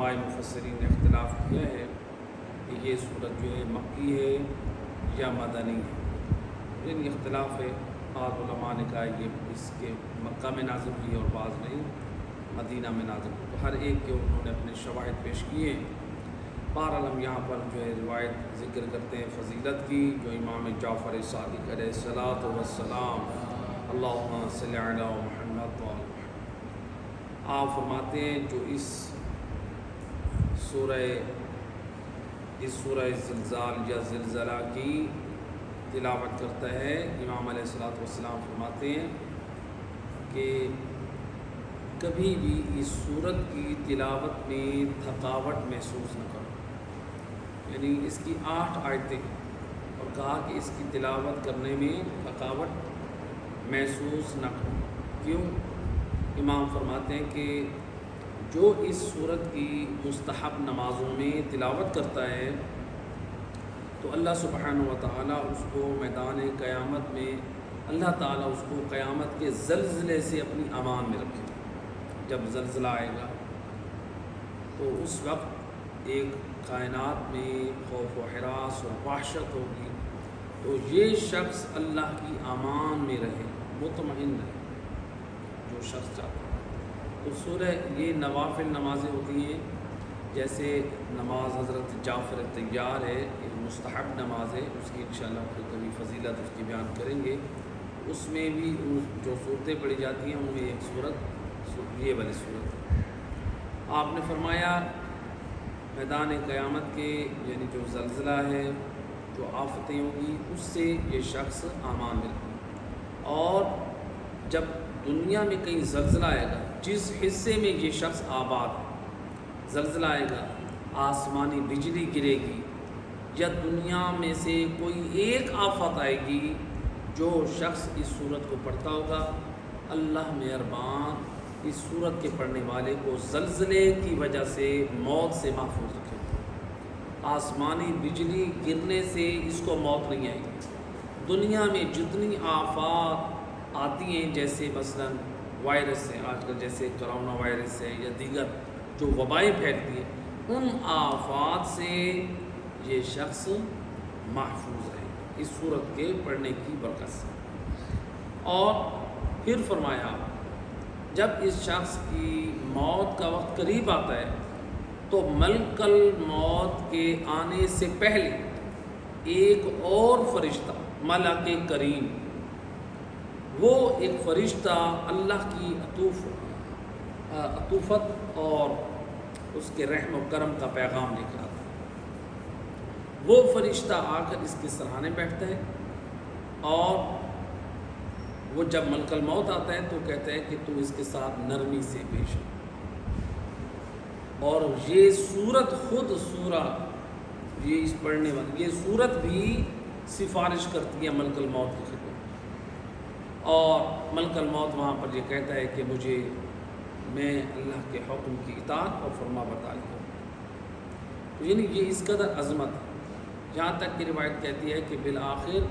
علماء مفسرین نے اختلاف کیا ہے کہ یہ صورت جو ہے مکی ہے یا مدنی ہے، یعنی اختلاف ہے۔ بعض علماء نے کہا یہ اس کے مکہ میں نازل ہوئی اور بعض نہیں مدینہ میں نازل ہوئی، تو ہر ایک کے انہوں نے اپنے شواہد پیش کیے ہیں۔ بہرحال ہم یہاں پر جو ہے روایت ذکر کرتے ہیں فضیلت کی، جو امام جعفر صادق علیہ الصلاۃ والسلام اللہم صلی علی محمد و آل محمد، آپ فرماتے ہیں جو اس سورہ زلزال یا زلزلہ کی تلاوت کرتا ہے، امام علیہ الصلاۃ والسلام فرماتے ہیں کہ کبھی بھی اس سورت کی تلاوت میں تھکاوٹ محسوس نہ کرو، یعنی اس کی 8 آیتیں اور کہا کہ اس کی تلاوت کرنے میں تھکاوٹ محسوس نہ کرو۔ کیوں؟ امام فرماتے ہیں کہ جو اس سورت کی مستحب نمازوں میں تلاوت کرتا ہے تو اللہ سبحانہ و تعالیٰ اس کو میدان قیامت میں اللہ تعالیٰ اس کو قیامت کے زلزلے سے اپنی امان میں رکھے۔ جب زلزلہ آئے گا تو اس وقت ایک کائنات میں خوف و ہراس اور وحشت ہوگی، تو یہ شخص اللہ کی امان میں رہے، مطمئن رہے، جو شخص چاہتا ہے۔ تو سورہ یہ نوافل نمازیں ہوتی ہیں، جیسے نماز حضرت جعفر طیار ہے، ایک مستحب نماز ہے، اس کی انشاءاللہ پھر کبھی فضیلت اس کی بیان کریں گے۔ اس میں بھی جو صورتیں پڑھی جاتی ہیں ان میں ایک صورت یہ والی صورت ہے۔ آپ نے فرمایا میدان قیامت کے یعنی جو زلزلہ ہے، جو آفتیں ہوں گی، اس سے یہ شخص امان میں رہے، اور جب دنیا میں کہیں زلزلہ آئے گا جس حصے میں یہ شخص آباد ہے، زلزلہ آئے گا، آسمانی بجلی گرے گی، یا دنیا میں سے کوئی ایک آفت آئے گی، جو شخص اس صورت کو پڑھتا ہوگا، اللہ مہربان اس صورت کے پڑھنے والے کو زلزلے کی وجہ سے موت سے محفوظ رکھے۔ آسمانی بجلی گرنے سے اس کو موت نہیں آئے گی۔ دنیا میں جتنی آفات آتی ہیں، جیسے مثلا وائرس ہے، آج کل جیسے کرونا وائرس ہے یا دیگر جو وبائیں پھیلتی ہیں، ان آفات سے یہ شخص محفوظ رہے اس صورت کے پڑھنے کی برکت سے۔ اور پھر فرمایا جب اس شخص کی موت کا وقت قریب آتا ہے تو ملک الموت کے آنے سے پہلے ایک اور فرشتہ ملک کریم، وہ ایک فرشتہ اللہ کی عطوفت اور اس کے رحم و کرم کا پیغام لے کر آتا ہے۔ وہ فرشتہ آ کر اس کے سرہانے بیٹھتا ہے، اور وہ جب ملک الموت آتا ہے تو کہتا ہے کہ تو اس کے ساتھ نرمی سے پیش آ۔ اور یہ سورت خود یہ اس پڑھنے والی یہ سورت بھی سفارش کرتی ہے ملک الموت کی خدمت، اور ملک الموت وہاں پر یہ کہتا ہے کہ میں اللہ کے حکم کی اطاعت اور فرما برداری کروں۔ تو یعنی یہ اس قدر عظمت ہے، جہاں تک کہ روایت کہتی ہے کہ بالآخر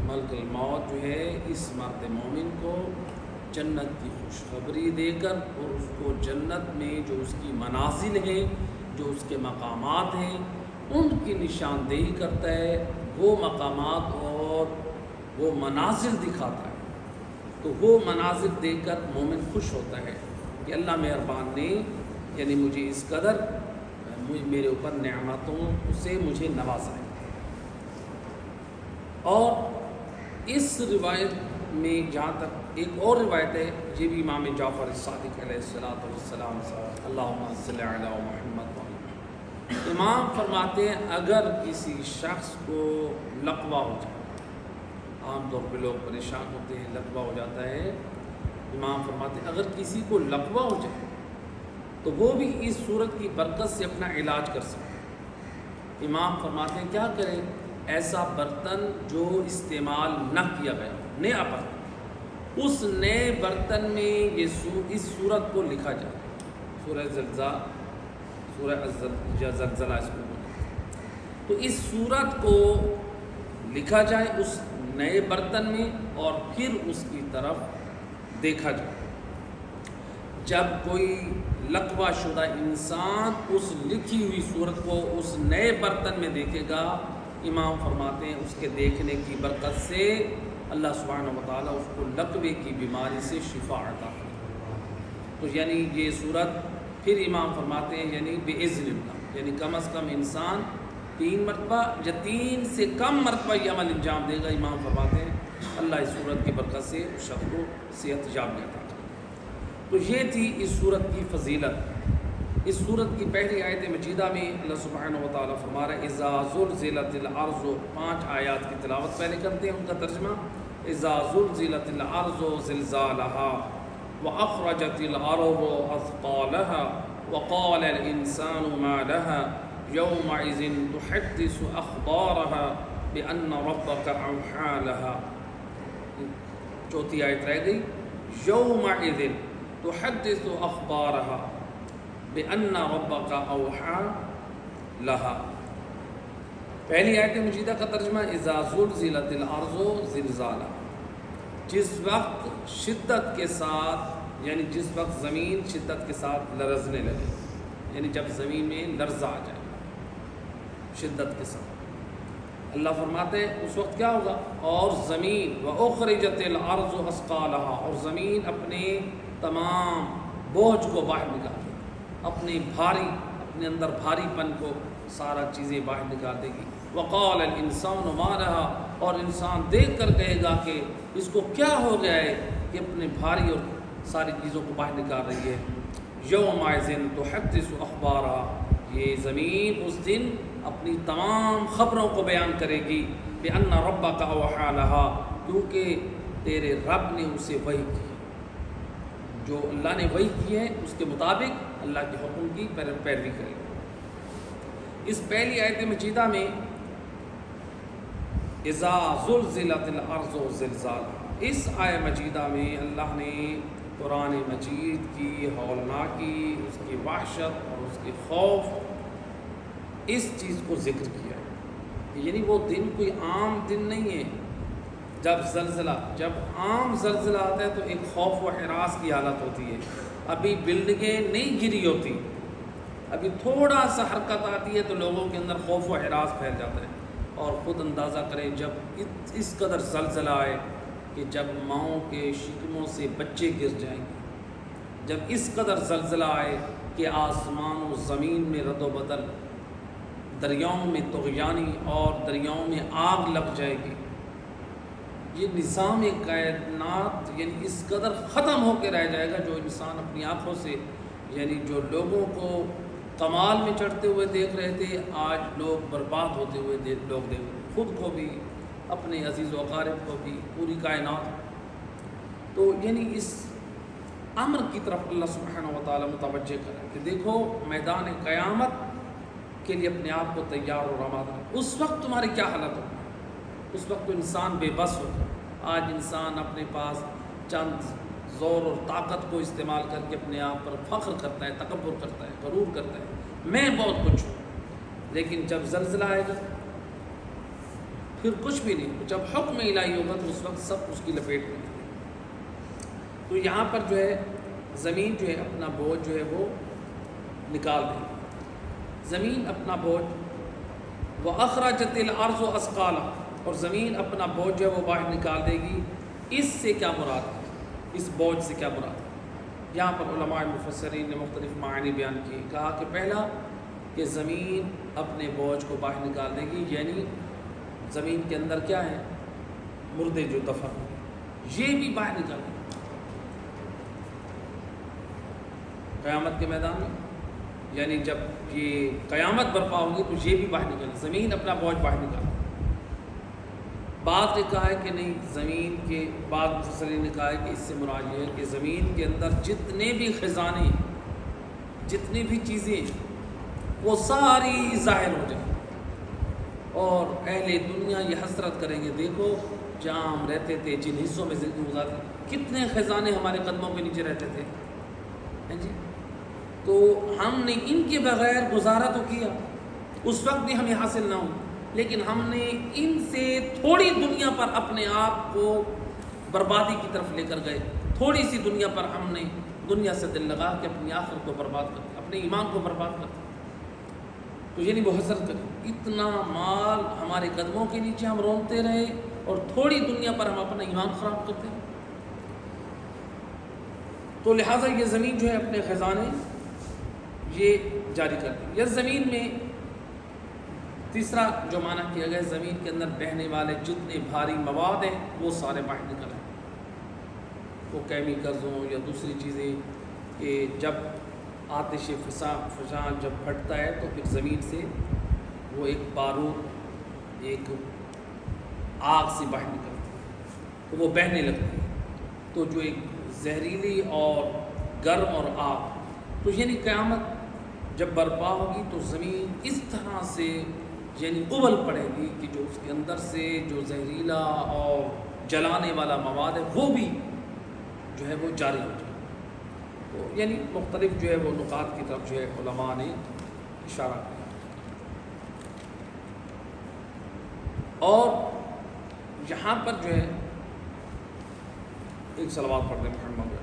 ملک الموت جو ہے اس مرد مومن کو جنت کی خوشخبری دے کر، اور اس کو جنت میں جو اس کی منازل ہیں، جو اس کے مقامات ہیں، ان کی نشاندہی کرتا ہے، وہ مقامات اور وہ منازل دکھاتا ہے۔ تو وہ منازل دیکھ کر مومن خوش ہوتا ہے کہ اللہ مہربان نے یعنی مجھے اس قدر میرے اوپر نعمتوں سے مجھے نوازا ہے۔ اور اس روایت میں جہاں تک ایک اور روایت ہے، یہ بھی امام جعفر صادق علیہ الصلاۃ والسلام اللہم صلی علی محمد و محمد، امام فرماتے ہیں اگر کسی شخص کو لقوہ ہو جائے، عام طور پہ لوگ پریشان ہوتے ہیں، لقوہ ہو جاتا ہے، امام فرماتے ہیں اگر کسی کو لقوہ ہو جائے تو وہ بھی اس صورت کی برکت سے اپنا علاج کر سکتے ہیں۔ امام فرماتے ہیں کیا کریں؟ ایسا برتن جو استعمال نہ کیا گیا، نیا برتن، اس نئے برتن میں اس صورت کو لکھا جائے، سورہ زلزلہ اس کو بولتے، تو اس صورت کو لکھا جائے اس نئے برتن میں، اور پھر اس کی طرف دیکھا جائے۔ جب کوئی لقوہ شدہ انسان اس لکھی ہوئی صورت کو اس نئے برتن میں دیکھے گا، امام فرماتے ہیں اس کے دیکھنے کی برکت سے اللہ سبحانہ و تعالیٰ اس کو لقوے کی بیماری سے شفا عطا کرے۔ تو یعنی یہ صورت پھر امام فرماتے ہیں یعنی بِإِذْنِ اللہ، یعنی کم از کم انسان 3 مرتبہ یا 3 سے کم مرتبہ یہ عمل انجام دے گا، امام فرماتے ہیں اللہ اس صورت کی برکت سے اس شخص کو صحت یاب عطا کرے۔ تو یہ تھی اس صورت کی فضیلت۔ اس صورت کی پہلی آیت مجیدہ میں اللہ سبحانہ و تعالیٰ فرما رہا ہے اذا زلزلت الارض، 5 آیات کی تلاوت پہلے کرتے ہیں، ان کا ترجمہ اذا زلزلت الارض زلزالها واخرجت الارض اثقالها وقال الانسان ما لها يومئذ تحدث اخبارها بان ربك اوحى لها۔ چوتھی آیت رہ گئی یومئذ تحدث اخبارها بان ربك اوحى لها۔ پہلی آیت مجیدہ کا ترجمہ اذا زلزلت الارض زلزالها، جس وقت شدت کے ساتھ، یعنی جس وقت زمین شدت کے ساتھ لرزنے لگے، یعنی جب زمین میں لرزہ آ جائے شدت کے ساتھ، اللہ فرماتے ہیں اس وقت کیا ہوگا، اور زمین وَأُخْرِجَتِ الْأَرْضُ أَثْقَالَهَا، اور زمین اپنے تمام بوجھ کو باہر نکال دے گی، اپنے اندر بھاری پن کو سارا چیزیں باہر نکال دے گی۔ وَقَالَ الْإِنسَانُ مَا لَهَا، اور انسان دیکھ کر کہے گا کہ اس کو کیا ہو گیا ہے کہ اپنے بھاری اور ساری چیزوں کو باہر نکال رہی ہے۔ یومئذ تحدث اخبارها، یہ زمین اس دن اپنی تمام خبروں کو بیان کرے گی، بِأَنَّ رَبَّكَ أَوْحَىٰ لَهَا، کیونکہ تیرے رب نے اسے وحی کی، جو اللہ نے وحی کی ہے اس کے مطابق اللہ کے حکم کی پیروی کرے گی۔ اس پہلی آیت مجیدہ میں اذا زلزلت الارض زلزالها، اس آیت مجیدہ میں اللہ نے قرآن مجید کی ہولناکی، اس کی وحشت اور اس کے خوف، اس چیز کو ذکر کیا ہے۔ یعنی وہ دن کوئی عام دن نہیں ہے جب عام زلزلہ آتا ہے تو ایک خوف و ہراس کی حالت ہوتی ہے، ابھی بلڈنگیں نہیں گری ہوتی، ابھی تھوڑا سا حرکت آتی ہے تو لوگوں کے اندر خوف و ہراس پھیل جاتا ہے۔ اور خود اندازہ کریں جب اس قدر زلزلہ آئے کہ جب ماؤں کے شکموں سے بچے گر جائیں گے، جب اس قدر زلزلہ آئے کہ آسمان و زمین میں رد و بدل، دریاؤں میں طغیانی اور دریاؤں میں آگ لگ جائے گی، یہ نظام کائنات یعنی اس قدر ختم ہو کے رہ جائے گا، جو انسان اپنی آنکھوں سے، یعنی جو لوگوں کو کمال میں چڑھتے ہوئے دیکھ رہے تھے، آج لوگ برباد ہوتے ہوئے لوگ دیکھ رہے، خود کو بھی، اپنے عزیز و اقارب کو بھی، پوری کائنات۔ تو یعنی اس امر کی طرف اللہ سبحانہ و تعالیٰ متوجہ کرے کہ دیکھو میدان قیامت کے لیے اپنے آپ کو تیار اور آمادہ رکھو۔ اس وقت تمہاری کیا حالت ہوگی؟ اس وقت تو انسان بے بس ہوگا۔ آج انسان اپنے پاس چند زور اور طاقت کو استعمال کر کے اپنے آپ پر فخر کرتا ہے، تکبر کرتا ہے، غرور کرتا ہے، میں بہت کچھ ہوں۔ لیکن جب زلزلہ آئے گا پھر کچھ بھی نہیں، جب حکم الہی ہوگا تو اس وقت سب اس کی لپیٹ میں۔ تو یہاں پر جو ہے زمین جو ہے اپنا بوجھ جو ہے وہ نکال دے گی، زمین اپنا بوجھ، وَأَخْرَجَتِ الْأَرْضُ أَثْقَالَهَا، اور زمین اپنا بوجھ جو ہے وہ باہر نکال دے گی۔ اس سے کیا مراد ہے؟ اس بوجھ سے کیا مراد ہے؟ یہاں پر علماء مفسرین نے مختلف معنی بیان کیے۔ کہا کہ پہلا کہ زمین اپنے بوجھ کو باہر نکال دے گی، یعنی زمین کے اندر کیا ہے، مردے جو دفن ہوں گے یہ بھی باہر نکال دے گی قیامت کے میدان میں، یعنی جب یہ قیامت برپا ہوگی تو یہ بھی باہر نکالے، زمین اپنا بوجھ باہر نکالے۔ بعض نے کہا ہے کہ نہیں، زمین کے بعض مفسرین نے کہا ہے کہ اس سے مراد یہ ہے کہ زمین کے اندر جتنے بھی خزانے، جتنی بھی چیزیں وہ ساری ظاہر ہو جائیں، اور اہل دنیا یہ حسرت کریں گے، دیکھو جہاں ہم رہتے تھے، جن حصوں میں زندگی گزارتے کتنے خزانے ہمارے قدموں کے نیچے رہتے تھے، جی، تو ہم نے ان کے بغیر گزارا تو کیا، اس وقت بھی ہمیں حاصل نہ ہو، لیکن ہم نے ان سے تھوڑی دنیا پر اپنے آپ کو بربادی کی طرف لے کر گئے، تھوڑی سی دنیا پر ہم نے دنیا سے دل لگا کے اپنی آخرت کو برباد کرتے، اپنے ایمان کو برباد کرتے. تو یہ نہیں وہ حسرت کرے اتنا مال ہمارے قدموں کے نیچے ہم رونتے رہے اور تھوڑی دنیا پر ہم اپنا ایمان خراب کرتے ہیں. تو لہٰذا یہ زمین جو ہے اپنے خزانے یہ جاری کرتی ہے. یہ زمین میں تیسرا جو معنی کیا گیا، زمین کے اندر بہنے والے جتنے بھاری مواد ہیں وہ سارے باہر نکل آئے. وہ کیمیکلز ہوں یا دوسری چیزیں کہ جب آتش فشاں جب پھٹتا ہے تو پھر زمین سے وہ ایک بارود ایک آگ سے باہر نکلتی ہے تو وہ بہنے لگتی ہے. تو جو ایک زہریلی اور گرم اور آگ، تو یعنی قیامت جب برپا ہوگی تو زمین اس طرح سے یعنی ابل پڑے گی کہ جو اس کے اندر سے جو زہریلا اور جلانے والا مواد ہے وہ بھی جو ہے وہ جاری ہو جائے. تو یعنی مختلف جو ہے وہ نکات کی طرف جو ہے علماء نے اشارہ کیا. اور یہاں پر جو ہے ایک صلوات پڑھ دیں محمد.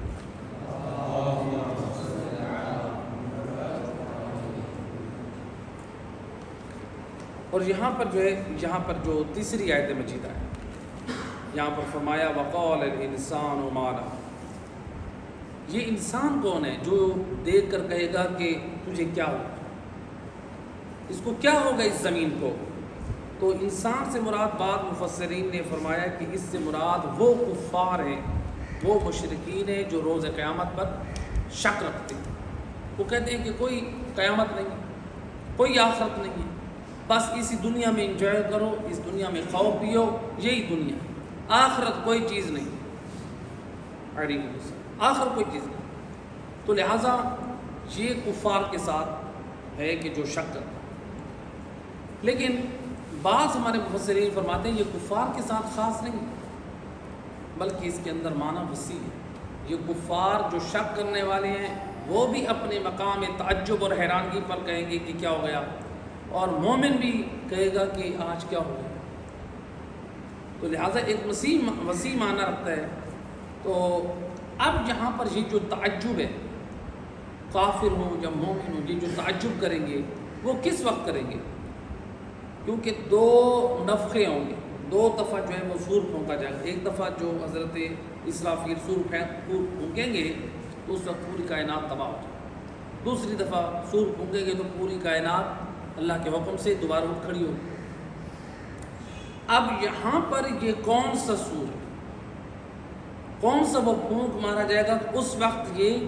اور یہاں پر جو ہے یہاں پر جو تیسری آیت مجیدہ ہے یہاں پر فرمایا وقال الانسان ما لہا. یہ انسان کون ہے جو دیکھ کر کہے گا کہ تجھے کیا ہوگا، اس کو کیا ہوگا اس زمین کو. تو انسان سے مراد بعض مفسرین نے فرمایا کہ اس سے مراد وہ کفار ہیں، وہ مشرکین ہیں جو روز قیامت پر شک رکھتے ہیں. وہ کہتے ہیں کہ کوئی قیامت نہیں، کوئی آخرت نہیں ہے، بس اسی دنیا میں انجوائے کرو، اس دنیا میں کھاؤ پیو، یہی دنیا، آخرت کوئی چیز نہیں، آخر کوئی چیز نہیں. تو لہٰذا یہ کفار کے ساتھ ہے کہ جو شک کرتا. لیکن بعض ہمارے مفسرین فرماتے ہیں یہ کفار کے ساتھ خاص نہیں بلکہ اس کے اندر معنی وسیع ہے. یہ کفار جو شک کرنے والے ہیں وہ بھی اپنے مقام تعجب اور حیرانگی پر کہیں گے کہ کیا ہو گیا، اور مومن بھی کہے گا کہ آج کیا ہو گیا. تو لہٰذا ایک وسیع معنی رکھتا ہے. تو اب یہاں پر یہ جو تعجب ہے، کافر ہوں یا مومن ہوں، یہ جو تعجب کریں گے وہ کس وقت کریں گے؟ کیونکہ دو نفخے ہوں گے، دو دفعہ جو ہے وہ سور پھونکا جائے گا. ایک دفعہ جو حضرت اسرافیل سور پھونکیں گے تو اس وقت پوری کائنات تباہ ہو جائے گی. دوسری دفعہ سور پھونکیں گے تو پوری کائنات اللہ کے حکم سے دوبارہ اٹھ کھڑی ہوگی. اب یہاں پر یہ کون سا سور ہے، کون سا وہ پھونک مارا جائے گا، اس وقت یہ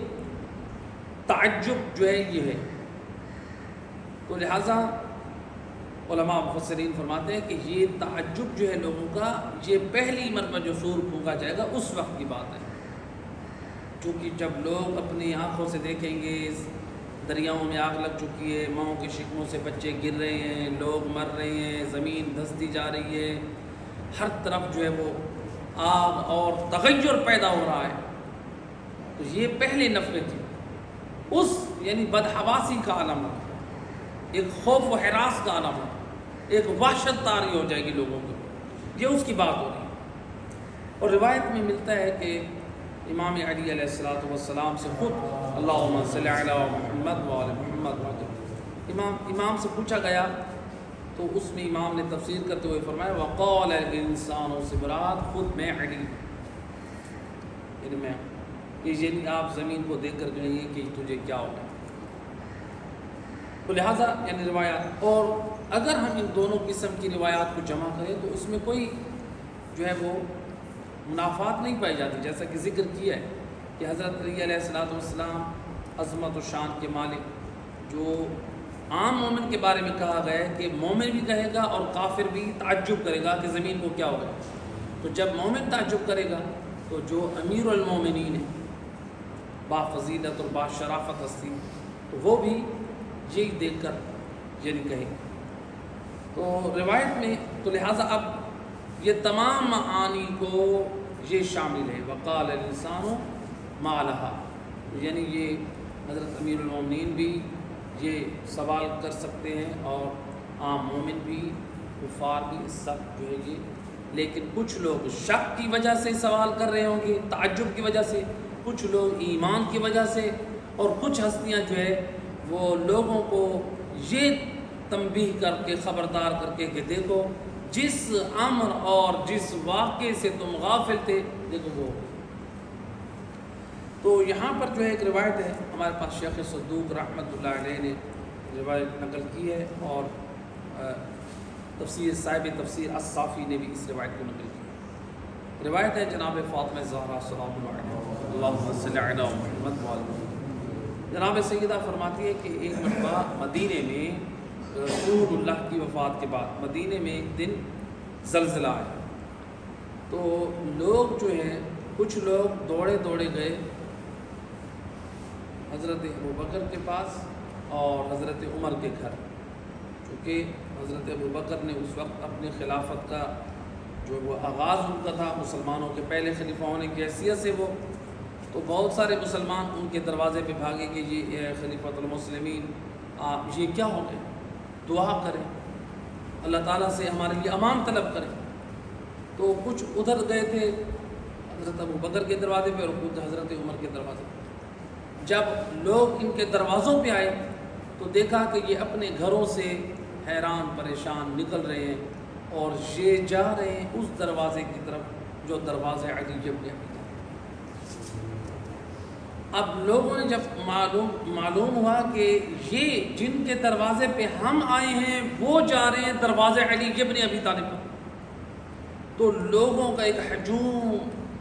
تعجب جو ہے یہ ہے. تو لہٰذا علماء مفسرین فرماتے ہیں کہ یہ تعجب جو ہے لوگوں کا، یہ پہلی مرتبہ جو سور پھونکا جائے گا اس وقت کی بات ہے. چونکہ جب لوگ اپنی آنکھوں سے دیکھیں گے دریاؤں میں آگ لگ چکی ہے، ماؤں کے شکموں سے بچے گر رہے ہیں، لوگ مر رہے ہیں، زمین دھستی جا رہی ہے، ہر طرف جو ہے وہ آگ اور تغیر پیدا ہو رہا ہے. تو یہ پہلے نفخے تھی، اس یعنی بدحواسی کا عالم ہے، ایک خوف و ہراس کا عالم ہے، ایک وحشت طاری ہو جائے گی لوگوں کو. یہ اس کی بات ہو رہی ہے. اور روایت میں ملتا ہے کہ امام علی علیہ السلام سے خود اللہم صلی علی محمد و علی محمد امام سے پوچھا گیا تو اس میں امام نے تفسیر کرتے ہوئے فرمایا وقال الانسان سے مراد خود میں علی، یعنی میں، یعنی آپ زمین کو دیکھ کر کہیں کہ تجھے کیا ہوگا. تو لہٰذا یعنی روایات، اور اگر ہم ان دونوں قسم کی روایات کو جمع کریں تو اس میں کوئی جو ہے وہ منافات نہیں پائی جاتی. جیسا کہ ذکر کیا ہے کہ حضرت علی علیہ السلام عظمت و شان کے مالک، جو عام مومن کے بارے میں کہا گیا ہے کہ مومن بھی کہے گا اور کافر بھی تعجب کرے گا کہ زمین کو کیا ہوگا. تو جب مومن تعجب کرے گا تو جو امیر المومنین ہے، با فضیلت اور با شرافت ہستی، تو وہ بھی یہی دیکھ کر یعنی کہے. تو روایت میں تو لہٰذا اب یہ تمام معانی کو یہ شامل ہے. وقال الانسان ما لہا، یعنی یہ حضرت امیر المومنین بھی یہ سوال کر سکتے ہیں اور عام مومن بھی، کفار بھی، سب جو ہے یہ. لیکن کچھ لوگ شک کی وجہ سے سوال کر رہے ہوں گے، تعجب کی وجہ سے، کچھ لوگ ایمان کی وجہ سے، اور کچھ ہستیاں جو ہے وہ لوگوں کو یہ تنبیہ کر کے خبردار کر کے کہ دیکھو جس امر اور جس واقعے سے تم غافل تھے دیکھو وہ۔ تو یہاں پر جو ہے ایک روایت ہے ہمارے پاس، شیخ صدوق رحمۃ اللہ علیہ نے روایت نقل کی ہے، اور صاحب تفسیر الصافی نے بھی اس روایت کو نقل کی۔ روایت ہے جناب فاطمہ زہرا سلام اللہ علیہ، اللہم صلی علی محمد وعلی محمد، جناب سیدہ فرماتی ہے کہ ایک مرتبہ مدینے میں رسول اللہ کی وفات کے بعد مدینے میں ایک دن زلزلہ آیا، تو لوگ جو ہیں کچھ لوگ دوڑے گئے حضرت ابوبکر کے پاس اور حضرت عمر کے گھر، چونکہ حضرت ابوبکر نے اس وقت اپنے خلافت کا جو وہ آغاز ان کا تھا مسلمانوں کے پہلے خلیفہ ہونے کی حیثیت سے وہ، تو بہت سارے مسلمان ان کے دروازے پہ بھاگے کہ یہ خلیفۃ المسلمین آپ یہ کیا ہو گئے، دعا کریں اللہ تعالیٰ سے ہمارے لیے امان طلب کریں۔ تو کچھ ادھر گئے تھے حضرت ابوبکر کے دروازے پہ اور خود حضرت عمر کے دروازے پہ۔ جب لوگ ان کے دروازوں پہ آئے تو دیکھا کہ یہ اپنے گھروں سے حیران پریشان نکل رہے ہیں اور یہ جا رہے ہیں اس دروازے کی طرف جو دروازہ علی ابن ابی طالب۔ اب لوگوں نے جب معلوم ہوا کہ یہ جن کے دروازے پہ ہم آئے ہیں وہ جا رہے ہیں دروازے علی ابن ابی طالب پر، تو لوگوں کا ایک ہجوم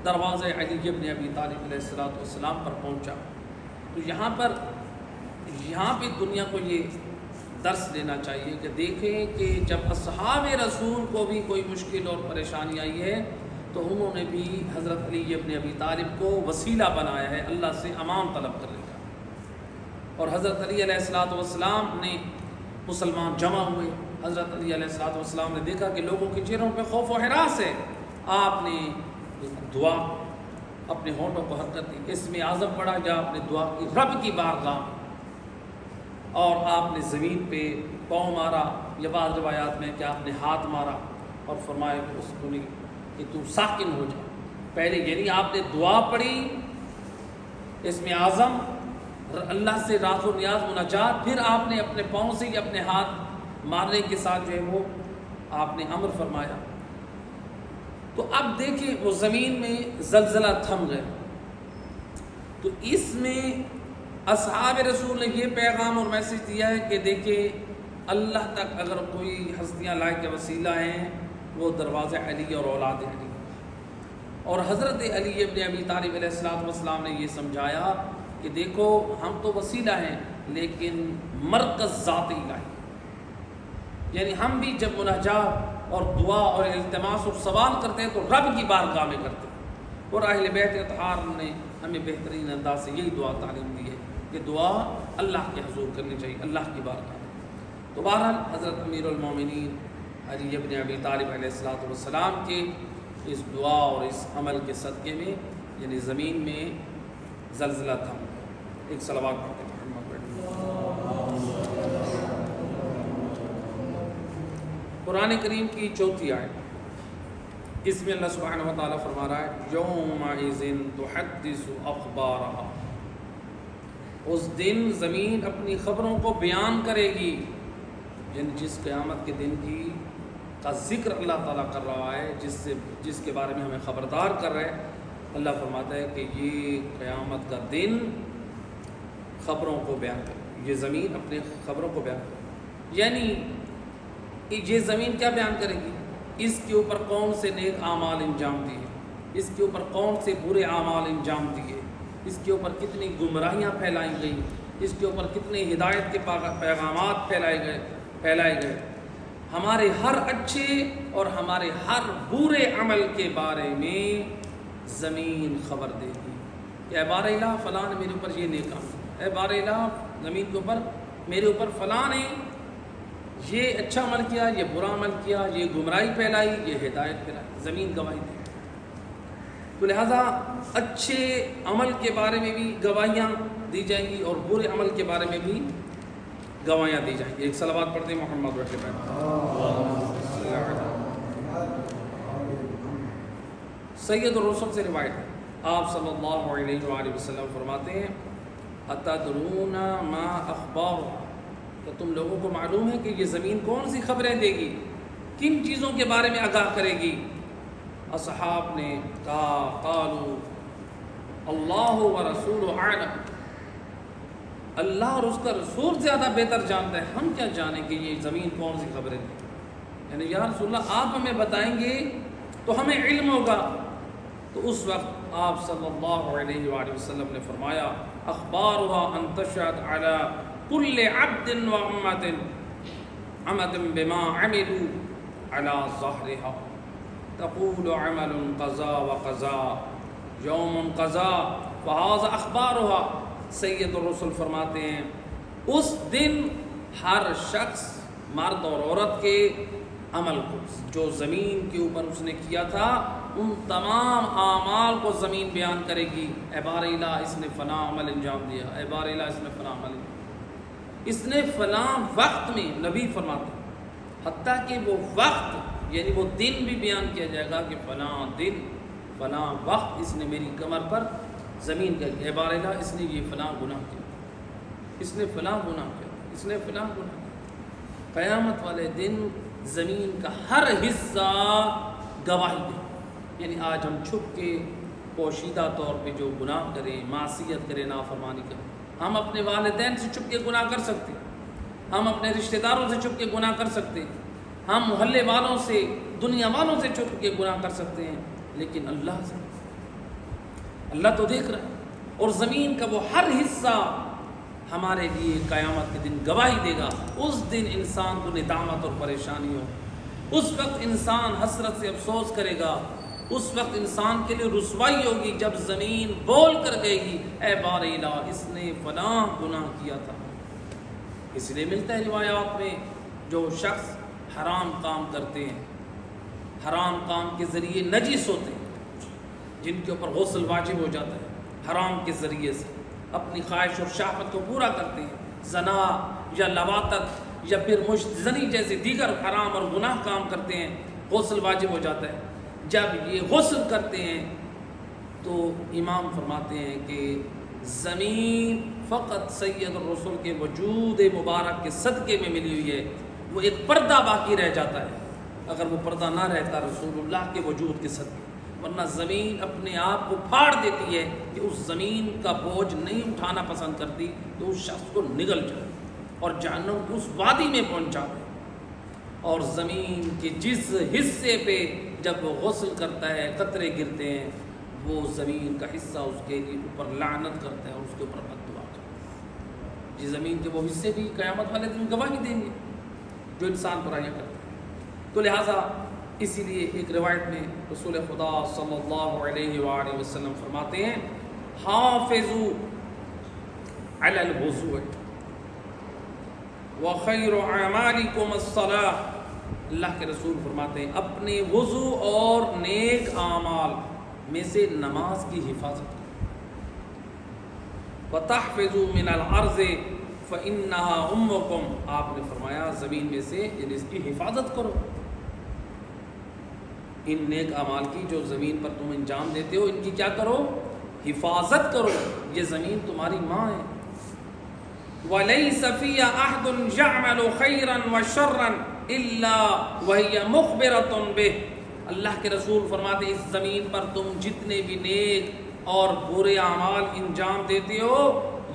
دروازے علی ابن ابی طالب علیہ السلام پر پہنچا۔ تو یہاں پہ دنیا کو یہ درس لینا چاہیے کہ دیکھیں کہ جب اصحاب رسول کو بھی کوئی مشکل اور پریشانی آئی ہے تو انہوں نے بھی حضرت علی ابن ابی طالب کو وسیلہ بنایا ہے اللہ سے امان طلب کرنے کا، اور حضرت علی علیہ السلام نے مسلمان جمع ہوئے، حضرت علی علیہ السلام نے دیکھا کہ لوگوں کے چہروں پہ خوف و ہراس ہے، آپ نے دعا اپنے ہونٹوں کو حرکت دی، اسم اعظم پڑھا یا آپ نے دعا کی رب کی بارگاہ، اور آپ نے زمین پہ پاؤں مارا، یا بعض روایات میں کہ آپ نے ہاتھ مارا اور فرمایا کہ اس کو کہ تم ساکن ہو جا۔ پہلے یعنی آپ نے دعا پڑھی اسم اعظم اللہ سے راز و نیاز مناجات، پھر آپ نے اپنے پاؤں سے یا اپنے ہاتھ مارنے کے ساتھ جو ہے وہ آپ نے امر فرمایا۔ تو اب دیکھیں وہ زمین میں زلزلہ تھم گئے، تو اس میں اصحاب رسول نے یہ پیغام اور میسج دیا ہے کہ دیکھیں اللہ تک اگر کوئی ہستیاں لائق وسیلہ ہیں وہ دروازہ علی اور اولاد علی، اور حضرت علی ابن ابی طالب علیہ السلام نے یہ سمجھایا کہ دیکھو ہم تو وسیلہ ہیں لیکن مرکز ذات الہی، یعنی ہم بھی جب مناجات اور دعا اور التماس اور سوال کرتے ہیں تو رب کی بارگاہ میں کرتے ہیں، اور اہل بیت اطہار نے ہمیں بہترین انداز سے یہی دعا تعلیم دی ہے کہ دعا اللہ کے حضور کرنی چاہیے، اللہ کی بارگاہ میں۔ تو بہرحال حضرت امیر المومنین علی ابن ابی طالب علیہ السلام کے اس دعا اور اس عمل کے صدقے میں یعنی زمین میں زلزلہ تھا۔ ایک صلوات پڑھتے ہیں قرآن کریم کی 4 آیت، اس میں اللہ سبحانہ و تعالیٰ فرما رہا ہے یومئذ تحدث اخبارہا، اس دن زمین اپنی خبروں کو بیان کرے گی، یعنی جس قیامت کے دن کا ذکر اللہ تعالیٰ کر رہا ہے، جس کے بارے میں ہمیں خبردار کر رہا ہے، اللہ فرماتا ہے کہ یہ قیامت کا دن خبروں کو بیان کرے، یہ زمین اپنے خبروں کو بیان کرے، یعنی یہ زمین کیا بیان کرے گی، اس کے اوپر کون سے نیک اعمال انجام دیے، اس کے اوپر کون سے برے اعمال انجام دیے، اس کے اوپر کتنی گمراہیاں پھیلائی گئیں، اس کے اوپر کتنے ہدایت کے پیغامات پھیلائے گئے، ہمارے ہر اچھے اور ہمارے ہر برے عمل کے بارے میں زمین خبر دے گی کہ اے بار الہ فلاں نے میرے اوپر یہ نیک عمل، اے بار الہ زمین کے اوپر میرے اوپر فلاں نے یہ اچھا عمل کیا، یہ برا عمل کیا، یہ گمراہی پھیلائی، یہ ہدایت پھیلائی، زمین گواہی دے۔ تو لہٰذا اچھے عمل کے بارے میں بھی گواہیاں دی جائیں گی اور برے عمل کے بارے میں بھی گواہیاں دی جائیں گی۔ ایک صلوات پڑھتے ہیں محمد رسول اللہ۔ سید الرسل سے روایت ہے آپ صلی اللہ علیہ وآلہ وسلم فرماتے ہیں اتدرون ما اخبار، کہ تم لوگوں کو معلوم ہے کہ یہ زمین کون سی خبریں دے گی، کن چیزوں کے بارے میں آگاہ کرے گی؟ اصحاب نے کہا قالوا اللہ ورسولہ اعلم، اللہ اور اس کا رسول زیادہ بہتر جانتا ہے، ہم کیا جانیں کہ یہ زمین کون سی خبریں دے؟ یعنی یا رسول اللہ آپ ہمیں بتائیں گے تو ہمیں علم ہوگا۔ تو اس وقت آپ صلی اللہ علیہ وآلہ وسلم نے فرمایا اخبارها ان تشهد على كل عبد وامة عمد بما عملوا على ظهرها تقول عمل قضا وقضا یوم قضا فهذا اخبارها۔ سید الرسل فرماتے ہیں اس دن ہر شخص مرد اور عورت کے عمل کو جو زمین کے اوپر اس نے کیا تھا ان تمام اعمال کو زمین بیان کرے گی۔ اے بار الہ اس نے فلاں عمل انجام دیا، اے بار الہ اس نے فلاں عمل، اس نے فلاں وقت میں، نبی فرماتے ہیں حتیٰ کہ وہ وقت یعنی وہ دن بھی بیان کیا جائے گا کہ فلاں دن فلاں وقت اس نے میری کمر پر زمین کر کے، اے بار الہ اس نے یہ فلاں گناہ کیا، اس نے فلاں گناہ کیا، اس نے فلاں گناہ کیا۔ قیامت والے دن زمین کا ہر حصہ گواہی دے، یعنی آج ہم چھپ کے پوشیدہ طور پہ جو گناہ کریں، معصیت کریں، نافرمانی کریں، ہم اپنے والدین سے چھپ کے گناہ کر سکتے ہیں، ہم اپنے رشتہ داروں سے چھپ کے گناہ کر سکتے ہیں، ہم محلے والوں سے، دنیا والوں سے چھپ کے گناہ کر سکتے ہیں، لیکن اللہ سے، اللہ تو دیکھ رہا ہے۔ اور زمین کا وہ ہر حصہ ہمارے لیے قیامت کے دن گواہی دے گا۔ اس دن انسان کو ندامت اور پریشانی ہو، اس وقت انسان حسرت سے افسوس کرے گا، اس وقت انسان کے لیے رسوائی ہوگی جب زمین بول کر کہے گی اے بار الہ اس نے فلاں گناہ کیا تھا۔ اس لیے ملتا ہے روایات میں جو شخص حرام کام کرتے ہیں، حرام کام کے ذریعے نجس ہوتے ہیں، جن کے اوپر غسل واجب ہو جاتا ہے، حرام کے ذریعے سے اپنی خواہش اور شہوت کو پورا کرتے ہیں، زنا یا لواطت یا پھر مشت زنی جیسے دیگر حرام اور گناہ کام کرتے ہیں، غسل واجب ہو جاتا ہے۔ جب یہ غسل کرتے ہیں تو امام فرماتے ہیں کہ زمین فقط سید الرسول کے وجود مبارک کے صدقے میں ملی ہوئی ہے، وہ ایک پردہ باقی رہ جاتا ہے، اگر وہ پردہ نہ رہتا رسول اللہ کے وجود کے صدقے، ورنہ زمین اپنے آپ کو پھاڑ دیتی ہے کہ اس زمین کا بوجھ نہیں اٹھانا پسند کرتی تو اس شخص کو نگل جائے اور جہنم کی اس وادی میں پہنچا دے۔ اور زمین کے جس حصے پہ جب وہ غسل کرتا ہے قطرے گرتے ہیں، وہ زمین کا حصہ اس کے لیے اوپر لعنت کرتا ہے اور اس کے اوپر بد دعا کرتا ہے۔ جس زمین کے وہ حصے بھی قیامت والے دن گواہی دیں گے جو انسان برائیاں کرتا ہے۔ تو لہٰذا اسی لیے ایک روایت میں رسول خدا صلی اللہ علیہ وآلہ وسلم فرماتے ہیں حافظوا علی الوضوء وخیر اعمالکم الصلاۃ، اللہ کے رسول فرماتے ہیں اپنے وضو اور نیک اعمال میں سے نماز کی حفاظت کرو، وتحفظوا من الارض فانها امکم، آپ نے فرمایا زمین میں سے یعنی اس کی حفاظت کرو، ان نیک اعمال کی جو زمین پر تم انجام دیتے ہو ان کی کیا کرو؟ حفاظت کرو، یہ زمین تمہاری ماں ہے۔ وَلَيْسَ فِيهَا أَحْدٌ يَعْمَلُ خَيْرًا وَشَرًّا إِلَّا وَهِيَ مُخْبِرَةٌ بِهِ، اللہ کے رسول فرماتے ہیں اس زمین پر تم جتنے بھی نیک اور برے اعمال انجام دیتے ہو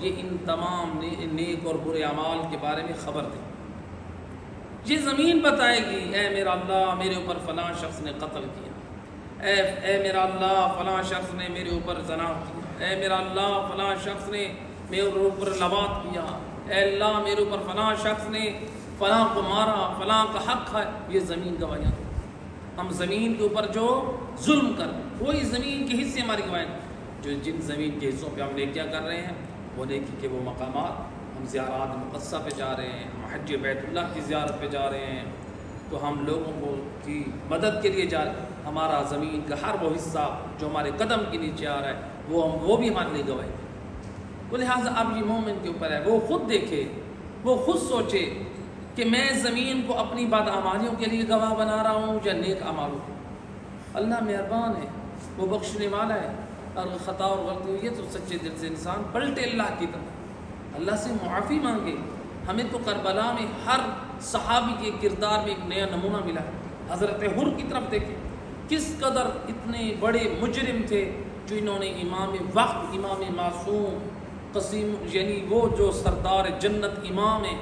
یہ ان تمام نیک اور برے اعمال کے بارے میں خبر دے، یہ زمین بتائے گی اے میرا اللہ میرے اوپر فلاں شخص نے قتل کیا، اے میرا اللہ فلاں شخص نے میرے اوپر زنا کیا، اے میرا اللہ فلاں شخص نے میرے اوپر لواط کیا، اے اللہ میرے اوپر فلاں شخص نے فلاں کو مارا، فلاں کا حق ہے، یہ زمین گواہیاں۔ ہم زمین کے اوپر جو ظلم کر رہے ہیں وہی زمین کے حصے ہماری گواہیں، جو جن زمین کے حصوں پہ ہم نیکیاں کر رہے ہیں وہ نیکی کے وہ مقامات، ہم زیارات مقدسہ پہ جا رہے ہیں، ہم حج بیت اللہ کی زیارت پہ جا رہے ہیں، تو ہم لوگوں کو کی مدد کے لیے جا رہے ہیں، ہمارا زمین کا ہر وہ حصہ جو ہمارے قدم کے نیچے آ رہا ہے وہ بھی ہمارے لیے گواہی ہے۔ تو لہٰذا اب یہ مومن کے اوپر ہے وہ خود دیکھے، وہ خود سوچے کہ میں زمین کو اپنی بدعمالیوں کے لیے گواہ بنا رہا ہوں یا نیک اعمالوں کو۔ اللہ مہربان ہے، وہ بخشنے والا ہے، اور خطا اور غلطی ہوئی ہے تو سچے دل سے انسان پلٹے اللہ کی طرف، اللہ سے معافی مانگے۔ ہمیں تو کربلا میں ہر صحابی کے کردار میں ایک نیا نمونہ ملا ہے۔ حضرت حر کی طرف دیکھیں، کس قدر اتنے بڑے مجرم تھے جو انہوں نے امام وقت، امام معصوم قسیم، یعنی وہ جو سردار جنت امام ہے،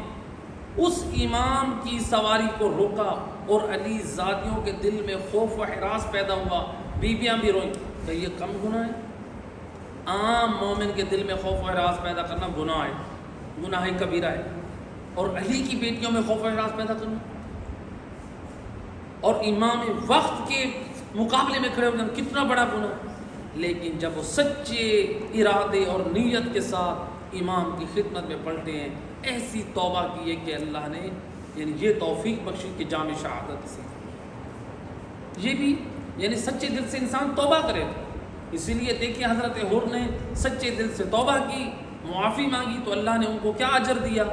اس امام کی سواری کو روکا اور علی زادیوں کے دل میں خوف و ہراس پیدا ہوا، بیویاں بھی روئیں۔ کہ یہ کم گناہ ہے؟ عام مومن کے دل میں خوف و ہراس پیدا کرنا گناہ ہے، گناہ کبیرہ ہے، اور علی کی بیٹیوں میں خوف و ہراس پیدا کرنا اور امام وقت کے مقابلے میں کھڑے ہو جانا کتنا بڑا گناہ ہے۔ لیکن جب وہ سچے ارادے اور نیت کے ساتھ امام کی خدمت میں پلٹے ہیں، ایسی توبہ کی ہے کہ اللہ نے یعنی یہ توفیق بخشی کہ جام شہادت سے یہ بھی یعنی سچے دل سے انسان توبہ کرے۔ اسی لیے دیکھیں حضرت حر نے سچے دل سے توبہ کی، معافی مانگی تو اللہ نے ان کو کیا اجر دیا؟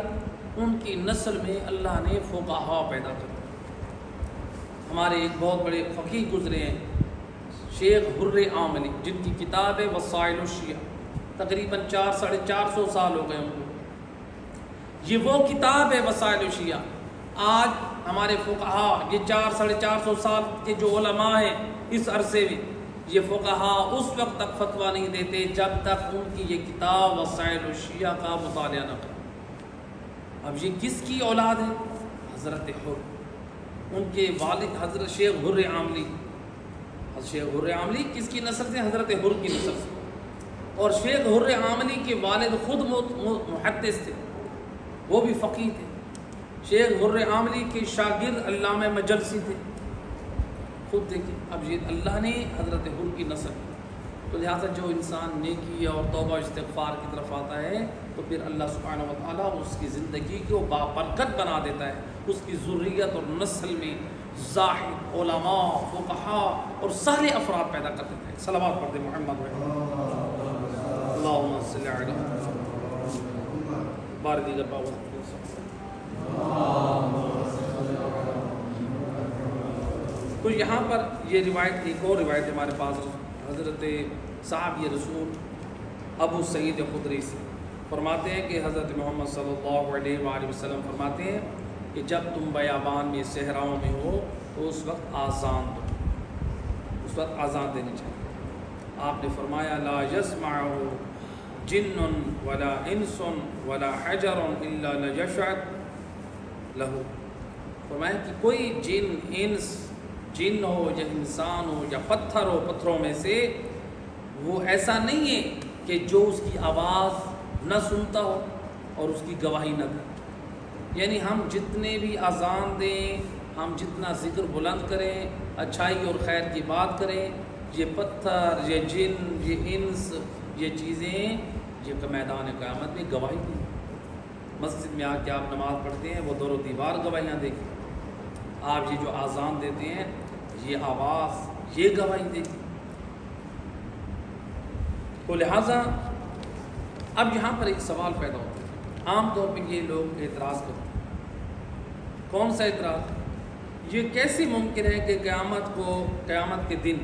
ان کی نسل میں اللہ نے فقہا پیدا کر دیا۔ ہمارے ایک بہت بڑے فقیہ گزرے ہیں شیخ حر عاملی، جن کی کتاب ہے وسائل الشیعہ، تقریباً 400-450 سال ہو گئے ان کو۔ یہ وہ کتاب ہے وسائل الشیعہ۔ آج ہمارے فقہا یہ 400-450 سال کے جو علماء ہیں اس عرصے میں، یہ فقہا اس وقت تک فتویٰ نہیں دیتے جب تک ان کی یہ کتاب وسائل الشیعہ کا مطالعہ نہ کریں۔ اب یہ کس کی اولاد ہے؟ حضرت حر، ان کے والد حضرت شیخ حر عاملی۔ شیخ حر عاملی کس کی نسل سے؟ حضرت حر کی نسل سے۔ اور شیخ حر عاملی کے والد خود محدث تھے، وہ بھی فقیہ تھے۔ شیخ حر عاملی کے شاگرد علامہ مجلسی تھے۔ خود دیکھیں، اب یہ اللہ نے حضرت حر کی نسل، تو لہٰذا جو انسان نیکی اور توبہ استغفار کی طرف آتا ہے تو پھر اللہ سبحانہ و تعالیٰ اس کی زندگی کو بابرکت بنا دیتا ہے، اس کی ذریت اور نسل میں زاہد، علماء، فقہا اور صالح افراد پیدا کر دیتا ہے۔ صلوات پڑھ دیں محمد اللہم صلی علی بار دیگر باوت۔ تو یہاں پر یہ روایت، ایک اور روایت ہمارے پاس حضرت صحابی رسول ابو سعید خدری سے فرماتے ہیں کہ حضرت محمد صلی اللہ علیہ وآلہ وسلم فرماتے ہیں کہ جب تم بیابان میں صحراؤں میں ہو تو اس وقت آذان دو، اس وقت آذان دینی چاہیے۔ آپ نے فرمایا لا یسمعہ جن ولا انس ولا حجر الا لجشعت لہو، فرمایا کہ کوئی جن، انس، جن ہو یا انسان ہو یا پتھر ہو پتھروں میں سے، وہ ایسا نہیں ہے کہ جو اس کی آواز نہ سنتا ہو اور اس کی گواہی نہ دے۔ یعنی ہم جتنے بھی اذان دیں، ہم جتنا ذکر بلند کریں، اچھائی اور خیر کی بات کریں، یہ پتھر، یہ جن، یہ انس، یہ چیزیں یہ میدان قیامت میں گواہی دیں۔ مسجد میں آ کے آپ نماز پڑھتے ہیں، وہ دور و دیوار گواہیاں دیکھیں۔ آپ یہ جو اذان دیتے ہیں، یہ آواز یہ گواہی دیتی۔ تو لہٰذا اب یہاں پر ایک سوال پیدا ہوتا ہے، عام طور پہ یہ لوگ اعتراض کرتے ہیں۔ کون سا اعتراض؟ یہ کیسے ممکن ہے کہ قیامت کے دن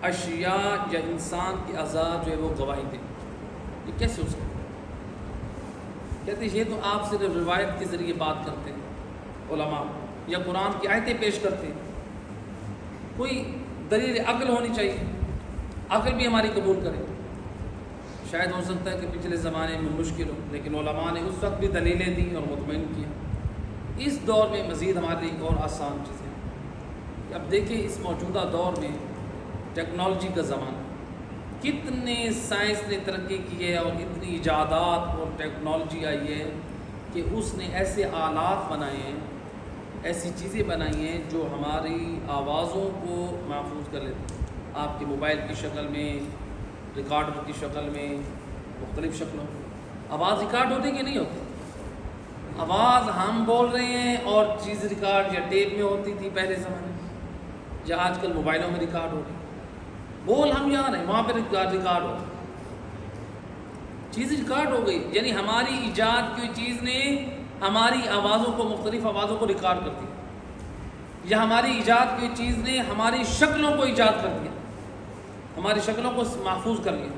اشیاء یا انسان کی اعضاء جو ہے وہ گواہی دیں؟ یہ کیسے ہو سکتا ہے؟ کہتے ہیں یہ تو آپ صرف روایت کے ذریعے بات کرتے ہیں علماء، یا قرآن کی آیتیں پیش کرتے ہیں۔ کوئی دلیل عقل ہونی چاہیے، عقل بھی ہماری قبول کرے۔ شاید ہو سکتا ہے کہ پچھلے زمانے میں مشکل ہو، لیکن علماء نے اس وقت بھی دلیلیں دیں اور مطمئن کیا۔ اس دور میں مزید ہمارے لیے ایک اور آسان چیزیں کہ اب دیکھیں اس موجودہ دور میں ٹیکنالوجی کا زمانہ، کتنے سائنس نے ترقی کی ہے اور اتنی ایجادات اور ٹیکنالوجی آئی ہے کہ اس نے ایسے آلات بنائے ہیں، ایسی چیزیں بنائی ہیں جو ہماری آوازوں کو محفوظ کر لیتی ہیں۔ آپ کے موبائل کی شکل میں، ریکارڈر کی شکل میں، مختلف شکلوں میں آواز ریکارڈ ہوتی کہ نہیں ہوتی؟ آواز ہم بول رہے ہیں اور چیز ریکارڈ یا ٹیپ میں ہوتی تھی پہلے زمانے میں، یا آج کل موبائلوں میں ریکارڈ ہو رہی، بول ہم یہاں رہے وہاں پہ ریکارڈ ہو، چیز ریکارڈ ہو گئی۔ یعنی ہماری ایجاد کی چیز نے ہماری آوازوں کو، مختلف آوازوں کو ریکارڈ کر دیا، یا ہماری ایجاد کی چیز نے ہماری شکلوں کو ایجاد کر دیا۔ ہماری شکلوں کو محفوظ کر لیا.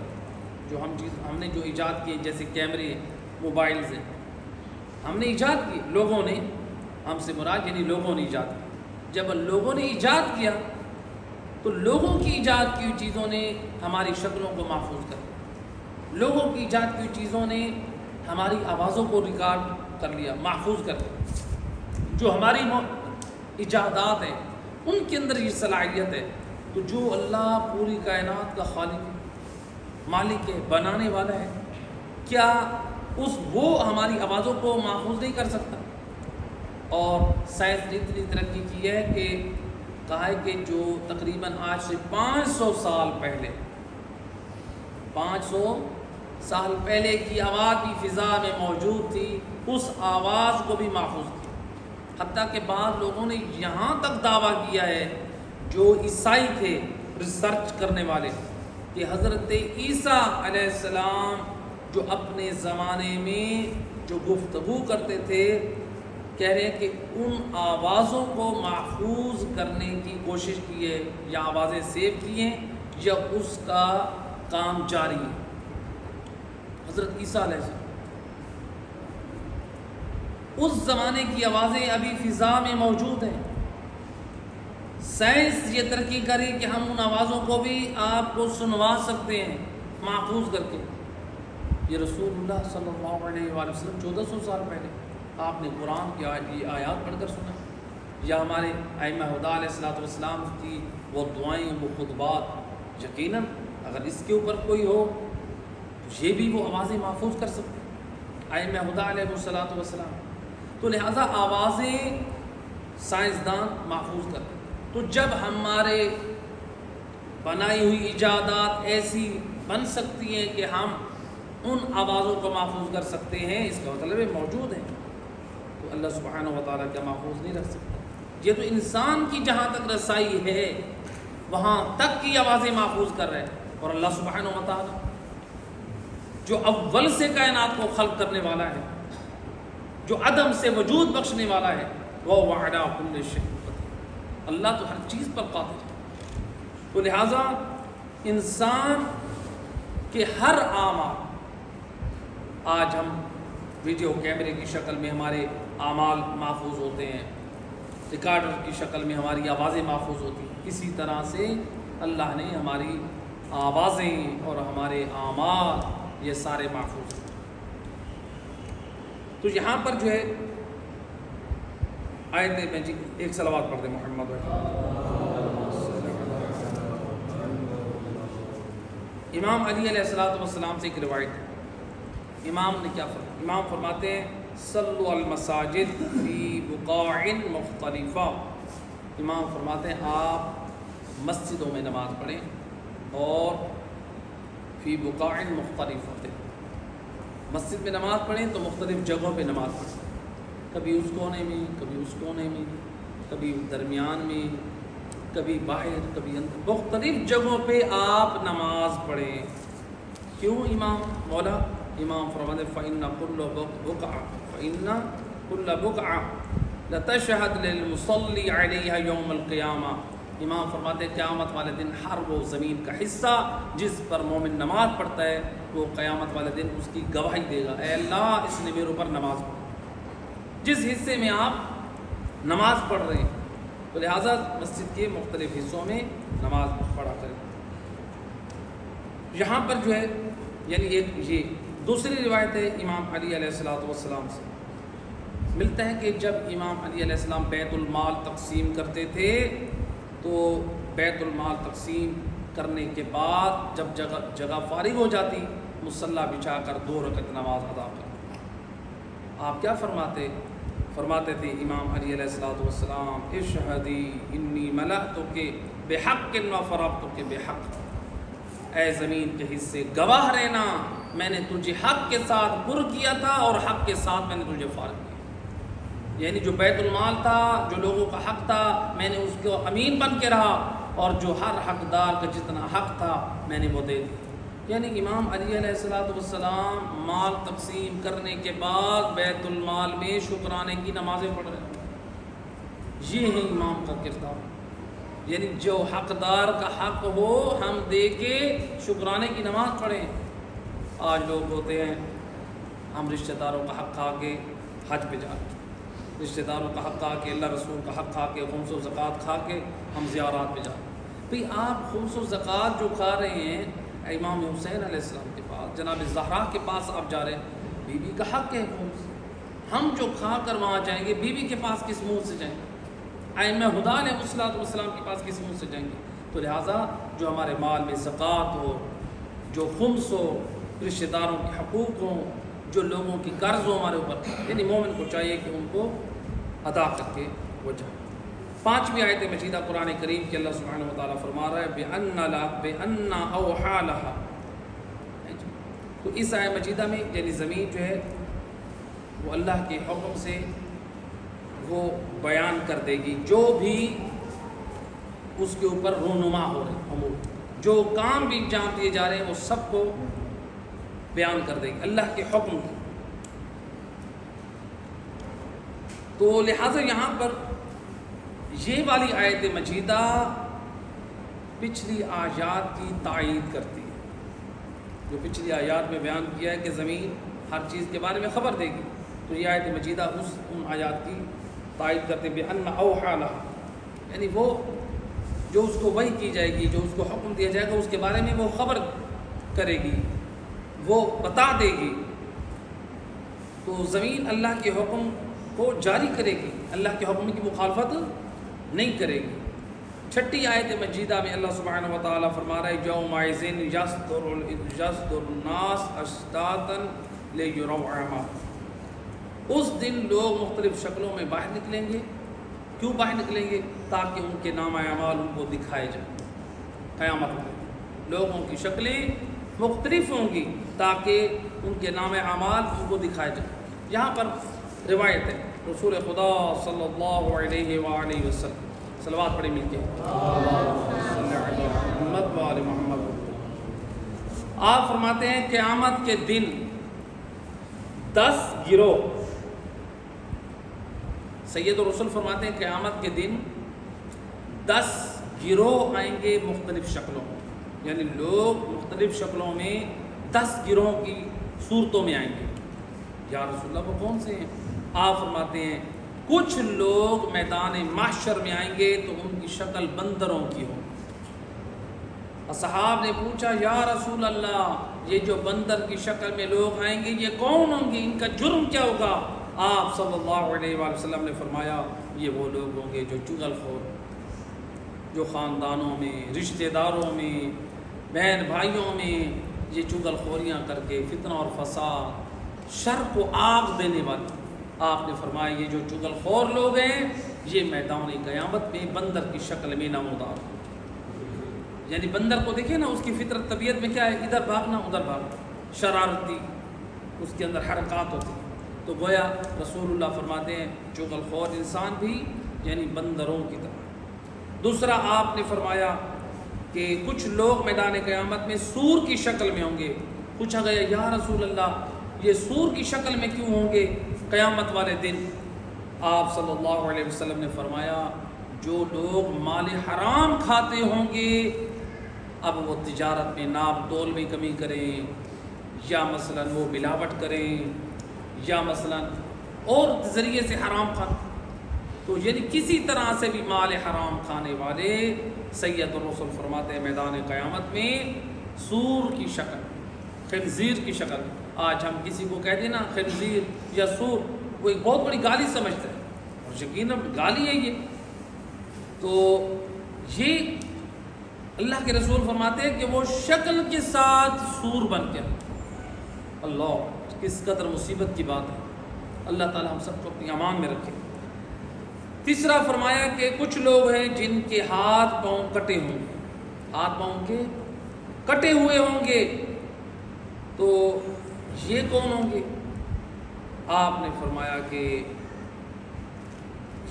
جو ہم نے جو ایجاد کیے جیسے کیمرے ہیں، موبائلز ہیں، ہم نے ایجاد کیے، لوگوں نے، ہم سے مراد یعنی لوگوں نے ایجاد کیا. جب لوگوں نے ایجاد کیا تو لوگوں کی ایجاد کی ہوئی چیزوں نے ہماری شکلوں کو محفوظ کر لیا. لوگوں کی ایجاد کی ہوئی چیزوں نے ہماری آوازوں کو ریکارڈ کر لیا، محفوظ کر لیا. جو ہماری ایجادات ہیں ان کے اندر یہ صلاحیت ہے. تو جو اللہ پوری کائنات کا خالق ہے، مالک ہے، بنانے والا ہے، کیا وہ ہماری آوازوں کو محفوظ نہیں کر سکتا؟ اور سائنس نے اتنی ترقی کی ہے کہ کہا ہے کہ جو تقریباً آج سے 500 سال پہلے 500 سال پہلے کی آواز بھی فضا میں موجود تھی، اس آواز کو بھی محفوظ کی. حتیٰ کہ بعض لوگوں نے یہاں تک دعویٰ کیا ہے، جو عیسائی تھے ریسرچ کرنے والے، کہ حضرت عیسیٰ علیہ السلام جو اپنے زمانے میں جو گفتگو کرتے تھے، کہہ رہے ہیں کہ ان آوازوں کو محفوظ کرنے کی کوشش کی ہے، یا آوازیں سیو کی ہیں، یا اس کا کام جاری ہے. حضرت عیسیٰ علیہ السلام اس زمانے کی آوازیں ابھی فضا میں موجود ہیں. سائنس یہ ترقی کری کہ ہم ان آوازوں کو بھی آپ کو سنوا سکتے ہیں محفوظ کر کے. یہ رسول اللہ صلی اللہ علیہ وآلہ وسلم 1400 سال پہلے آپ نے قرآن کی آیات پڑھ کر سنا، یا ہمارے ائمہ ہدیٰ علیہ السلام کی وہ دعائیں، وہ خطبات. یقیناً اگر اس کے اوپر کوئی ہو تو یہ بھی وہ آوازیں محفوظ کر سکتے ہیں، ائمہ ہدیٰ علیہ السلام. تو لہٰذا آوازیں سائنسدان محفوظ کرتے. تو جب ہمارے بنائی ہوئی ایجادات ایسی بن سکتی ہیں کہ ہم ان آوازوں کو محفوظ کر سکتے ہیں، اس کا مطلب ہے موجود ہیں، تو اللہ سبحانہ و تعالیٰ کیا محفوظ نہیں رکھ سکتا؟ یہ تو انسان کی جہاں تک رسائی ہے وہاں تک کی آوازیں محفوظ کر رہے ہیں. اور اللہ سبحانہ و تعالیٰ جو اول سے کائنات کو خلق کرنے والا ہے، جو عدم سے وجود بخشنے والا ہے، وہ وعدہ کل شیء قدیر، اللہ تو ہر چیز پر قادر ہے. تو لہٰذا انسان کے ہر اعمال، آج ہم ویڈیو کیمرے کی شکل میں ہمارے اعمال محفوظ ہوتے ہیں، ریکارڈر کی شکل میں ہماری آوازیں محفوظ ہوتی ہیں، اسی طرح سے اللہ نے ہماری آوازیں اور ہمارے اعمال یہ سارے محفوظ ہیں. تو یہاں پر جو ہے آیت میں جی ایک صلوات پڑھ دیں محمد. امام علی علیہ السلام سے ایک روایت ہے، امام نے کیا فرمایا؟ امام فرماتے ہیں صلوا المساجد فی بقاع مختلفہ. امام فرماتے ہیں آپ مسجدوں میں نماز پڑھیں اور فی بقاع مختلفہ، مسجد میں نماز پڑھیں تو مختلف جگہوں پہ نماز پڑھیں، کبھی اس کونے میں، کبھی اس کونے میں، کبھی درمیان میں، کبھی باہر، کبھی اندر، مختلف جگہوں پہ آپ نماز پڑھیں. کیوں امام مولا؟ امام فرماتے ہیں فَإِنَّ كُلَّ بُقْعَةٍ لَتَشْهَدُ لِلْمُصَلِّي عَلَيْهَا يَوْمَ الْقِيَامَةِ. امام فرماتے ہیں قیامت والے دن ہر وہ زمین کا حصہ جس پر مومن نماز پڑھتا ہے وہ قیامت والے دن اس کی گواہی دے گا، اے اللہ اس نے میرے اوپر نماز پڑھی، جس حصے میں آپ نماز پڑھ رہے ہیں. تو لہٰذا مسجد کے مختلف حصوں میں نماز پڑھا کریں. یہاں پر جو ہے یعنی ایک یہ دوسری روایت ہے امام علی علیہ السلام سے ملتا ہے کہ جب امام علی علیہ السلام بیت المال تقسیم کرتے تھے تو بیت المال تقسیم کرنے کے بعد جب جگہ فارغ ہو جاتی مصلی بچھا کر 2 رکعت نماز ادا کرتے. آپ کیا فرماتے تھے امام علی علیہ السلام اشہدی انی ملأتک بحق و فرغتک بحق، اے زمین کے حصے گواہ رہنا میں نے تجھے حق کے ساتھ پر کیا تھا اور حق کے ساتھ میں نے تجھے فارغ کیا. یعنی جو بیت المال تھا، جو لوگوں کا حق تھا، میں نے اس کو امین بن کے رہا، اور جو ہر حقدار کا جتنا حق تھا میں نے وہ دے دیا. یعنی امام علی علیہ السلام مال تقسیم کرنے کے بعد بیت المال میں شکرانے کی نمازیں پڑھ رہے ہیں. یہ ہے امام کا کردار. یعنی جو حقدار کا حق ہو ہم دے کے شکرانے کی نماز پڑھیں۔ آج لوگ ہوتے ہیں ہم رشتہ داروں کا حق کھا کے حج پہ جا کے، رشتہ داروں کا حق کھا کے، اللہ رسول کا حق کھا کے، خمس و زکوٰۃ کھا کے ہم زیارات پہ جا کے۔ بھئی آپ خمس و زکوٰۃ جو کھا رہے ہیں امام حسین علیہ السلام کے پاس، جناب زہرا کے پاس آپ جا رہے ہیں، بی بی کا حق ہے خمس۔ ہم جو کھا کر وہاں جائیں گے بی بی کے پاس کس منہ سے جائیں گے؟ ائمہ ہدیٰ علیہ السلام کے پاس کس منہ سے جائیں گے؟ تو لہٰذا جو ہمارے مال میں زکوٰۃ ہو، جو خمس ہو، رشتہ داروں کے حقوق ہوں، جو لوگوں کی قرض ہو ہمارے اوپر، یعنی مومن کو چاہیے کہ ان کو ادا کر کے وہ جائیں۔ 5ویں آیت مجیدہ قرآن کریم کے اللہ سبحانہ و تعالیٰ فرما رہا ہے بِأَنَّ أَوْحَىٰ لَهَا۔ تو اس آیت مجیدہ میں یعنی زمین جو ہے وہ اللہ کے حکم سے وہ بیان کر دے گی جو بھی اس کے اوپر رونما ہو رہے امور، جو کام بھی انجام دیے جا رہے ہیں وہ سب کو بیان کر دے گی اللہ کے حکم کی۔ تو لہٰذا یہاں پر یہ والی آیت مجیدہ پچھلی آیات کی تائید کرتی ہے، جو پچھلی آیات میں بیان کیا ہے کہ زمین ہر چیز کے بارے میں خبر دے گی، تو یہ آیت مجیدہ ان آیات کی تائید کرتے بِأَنَّ أَوْحَىٰ لَهَا، یعنی وہ جو اس کو وحی کی جائے گی، جو اس کو حکم دیا جائے گا اس کے بارے میں وہ خبر کرے گی، وہ بتا دے گی۔ تو زمین اللہ کے حکم کو جاری کرے گی، اللہ کے حکم کی مخالفت نہیں کرے گی۔ 6 آیت مجیدہ میں اللہ سبحانہ و تعالیٰ فرما رہا ہے یومئذ یصدر الناس اشتاتا لیروا اعمالهم، اس دن لوگ مختلف شکلوں میں باہر نکلیں گے۔ کیوں باہر نکلیں گے؟ تاکہ ان کے نام اعمال ان کو دکھائے جائیں۔ قیامت میں لوگوں کی شکلیں مختلف ہوں گی تاکہ ان کے نام اعمال ان کو دکھائے جائیں۔ یہاں پر روایت ہے رسول خدا صلی اللہ علیہ وآلہ وسلم، صلوات پڑھیں مل کے، محمد وآل محمد۔ آپ فرماتے ہیں قیامت کے دن 10 گروہ، سید الرسول فرماتے ہیں قیامت کے دن 10 گروہ آئیں گے مختلف شکلوں میں، یعنی لوگ مختلف شکلوں میں 10 گروہوں کی صورتوں میں آئیں گے۔ یا رسول اللہ وہ کون سے ہیں؟ آپ فرماتے ہیں کچھ لوگ میدان محشر میں آئیں گے تو ان کی شکل بندروں کی ہو۔ اصحاب نے پوچھا یا رسول اللہ یہ جو بندر کی شکل میں لوگ آئیں گے یہ کون ہوں گے، ان کا جرم کیا ہوگا؟ آپ صلی اللہ علیہ وآلہ وسلم نے فرمایا یہ وہ لوگ ہوں گے جو چغل خور، جو خاندانوں میں، رشتہ داروں میں، بہن بھائیوں میں یہ چغل خوریاں کر کے فتنہ اور فساد، شر کو آگ دینے والے۔ آپ نے فرمایا یہ جو چغل خور لوگ ہیں یہ میدان قیامت میں بندر کی شکل میں نمودار، یعنی بندر کو دیکھیں نا، اس کی فطرت طبیعت میں کیا ہے؟ ادھر بھاگنا ادھر بھاگنا، شرارتی اس کے اندر حرکات ہوتی ہیں۔ تو گویا رسول اللہ فرماتے ہیں چغل خور انسان بھی یعنی بندروں کی طرح۔ دوسرا آپ نے فرمایا کہ کچھ لوگ میدان قیامت میں سور کی شکل میں ہوں گے۔ پوچھا گیا یا رسول اللہ یہ سور کی شکل میں کیوں ہوں گے قیامت والے دن؟ آپ صلی اللہ علیہ وسلم نے فرمایا جو لوگ مال حرام کھاتے ہوں گے، اب وہ تجارت میں ناپ تول میں کمی کریں، یا مثلا وہ ملاوٹ کریں، یا مثلا اور ذریعے سے حرام کھانا، تو یعنی کسی طرح سے بھی مال حرام کھانے والے سید الرسول فرماتے ہیں میدان قیامت میں سور کی شکل، خنزیر کی شکل۔ آج ہم کسی کو کہہ دیں نا خنزیر یا سور، وہ ایک بہت بڑی گالی سمجھتا ہے، اور یقیناً گالی ہے یہ۔ تو یہ اللہ کے رسول فرماتے ہیں کہ وہ شکل کے ساتھ سور بن کے، اللہ کس قدر مصیبت کی بات ہے، اللہ تعالی ہم سب کو اپنی امان میں رکھے۔ تیسرا فرمایا کہ کچھ لوگ ہیں جن کے ہاتھ پاؤں کٹے ہوں گے، ہاتھ پاؤں کے کٹے ہوئے ہوں گے، تو یہ کون ہوں گے؟ آپ نے فرمایا کہ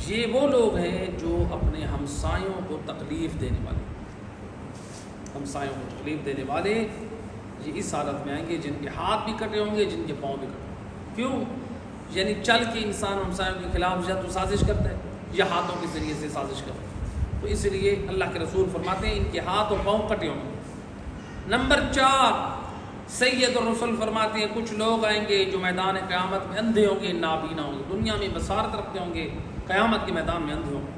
یہ وہ لوگ ہیں جو اپنے ہمسایوں کو تکلیف دینے والے، ہمسایوں کو تکلیف دینے والے یہ اس حالت میں آئیں گے جن کے ہاتھ بھی کٹے ہوں گے، جن کے پاؤں بھی کٹے ہوں گے۔ کیوں؟ یعنی چل کے انسان ہمسایوں کے خلاف یا تو سازش کرتا ہے یا ہاتھوں کے ذریعے سے سازش کرتا ہے، تو اس لیے اللہ کے رسول فرماتے ہیں ان کے ہاتھ اور پاؤں کٹے ہوں گے۔ نمبر 4 سید الرسل فرماتے ہیں کچھ لوگ آئیں گے جو میدان قیامت میں اندھے ہوں گے، نابینا ہوں گے، دنیا میں بصارت رکھتے ہوں گے، قیامت کے میدان میں اندھے ہوں گے۔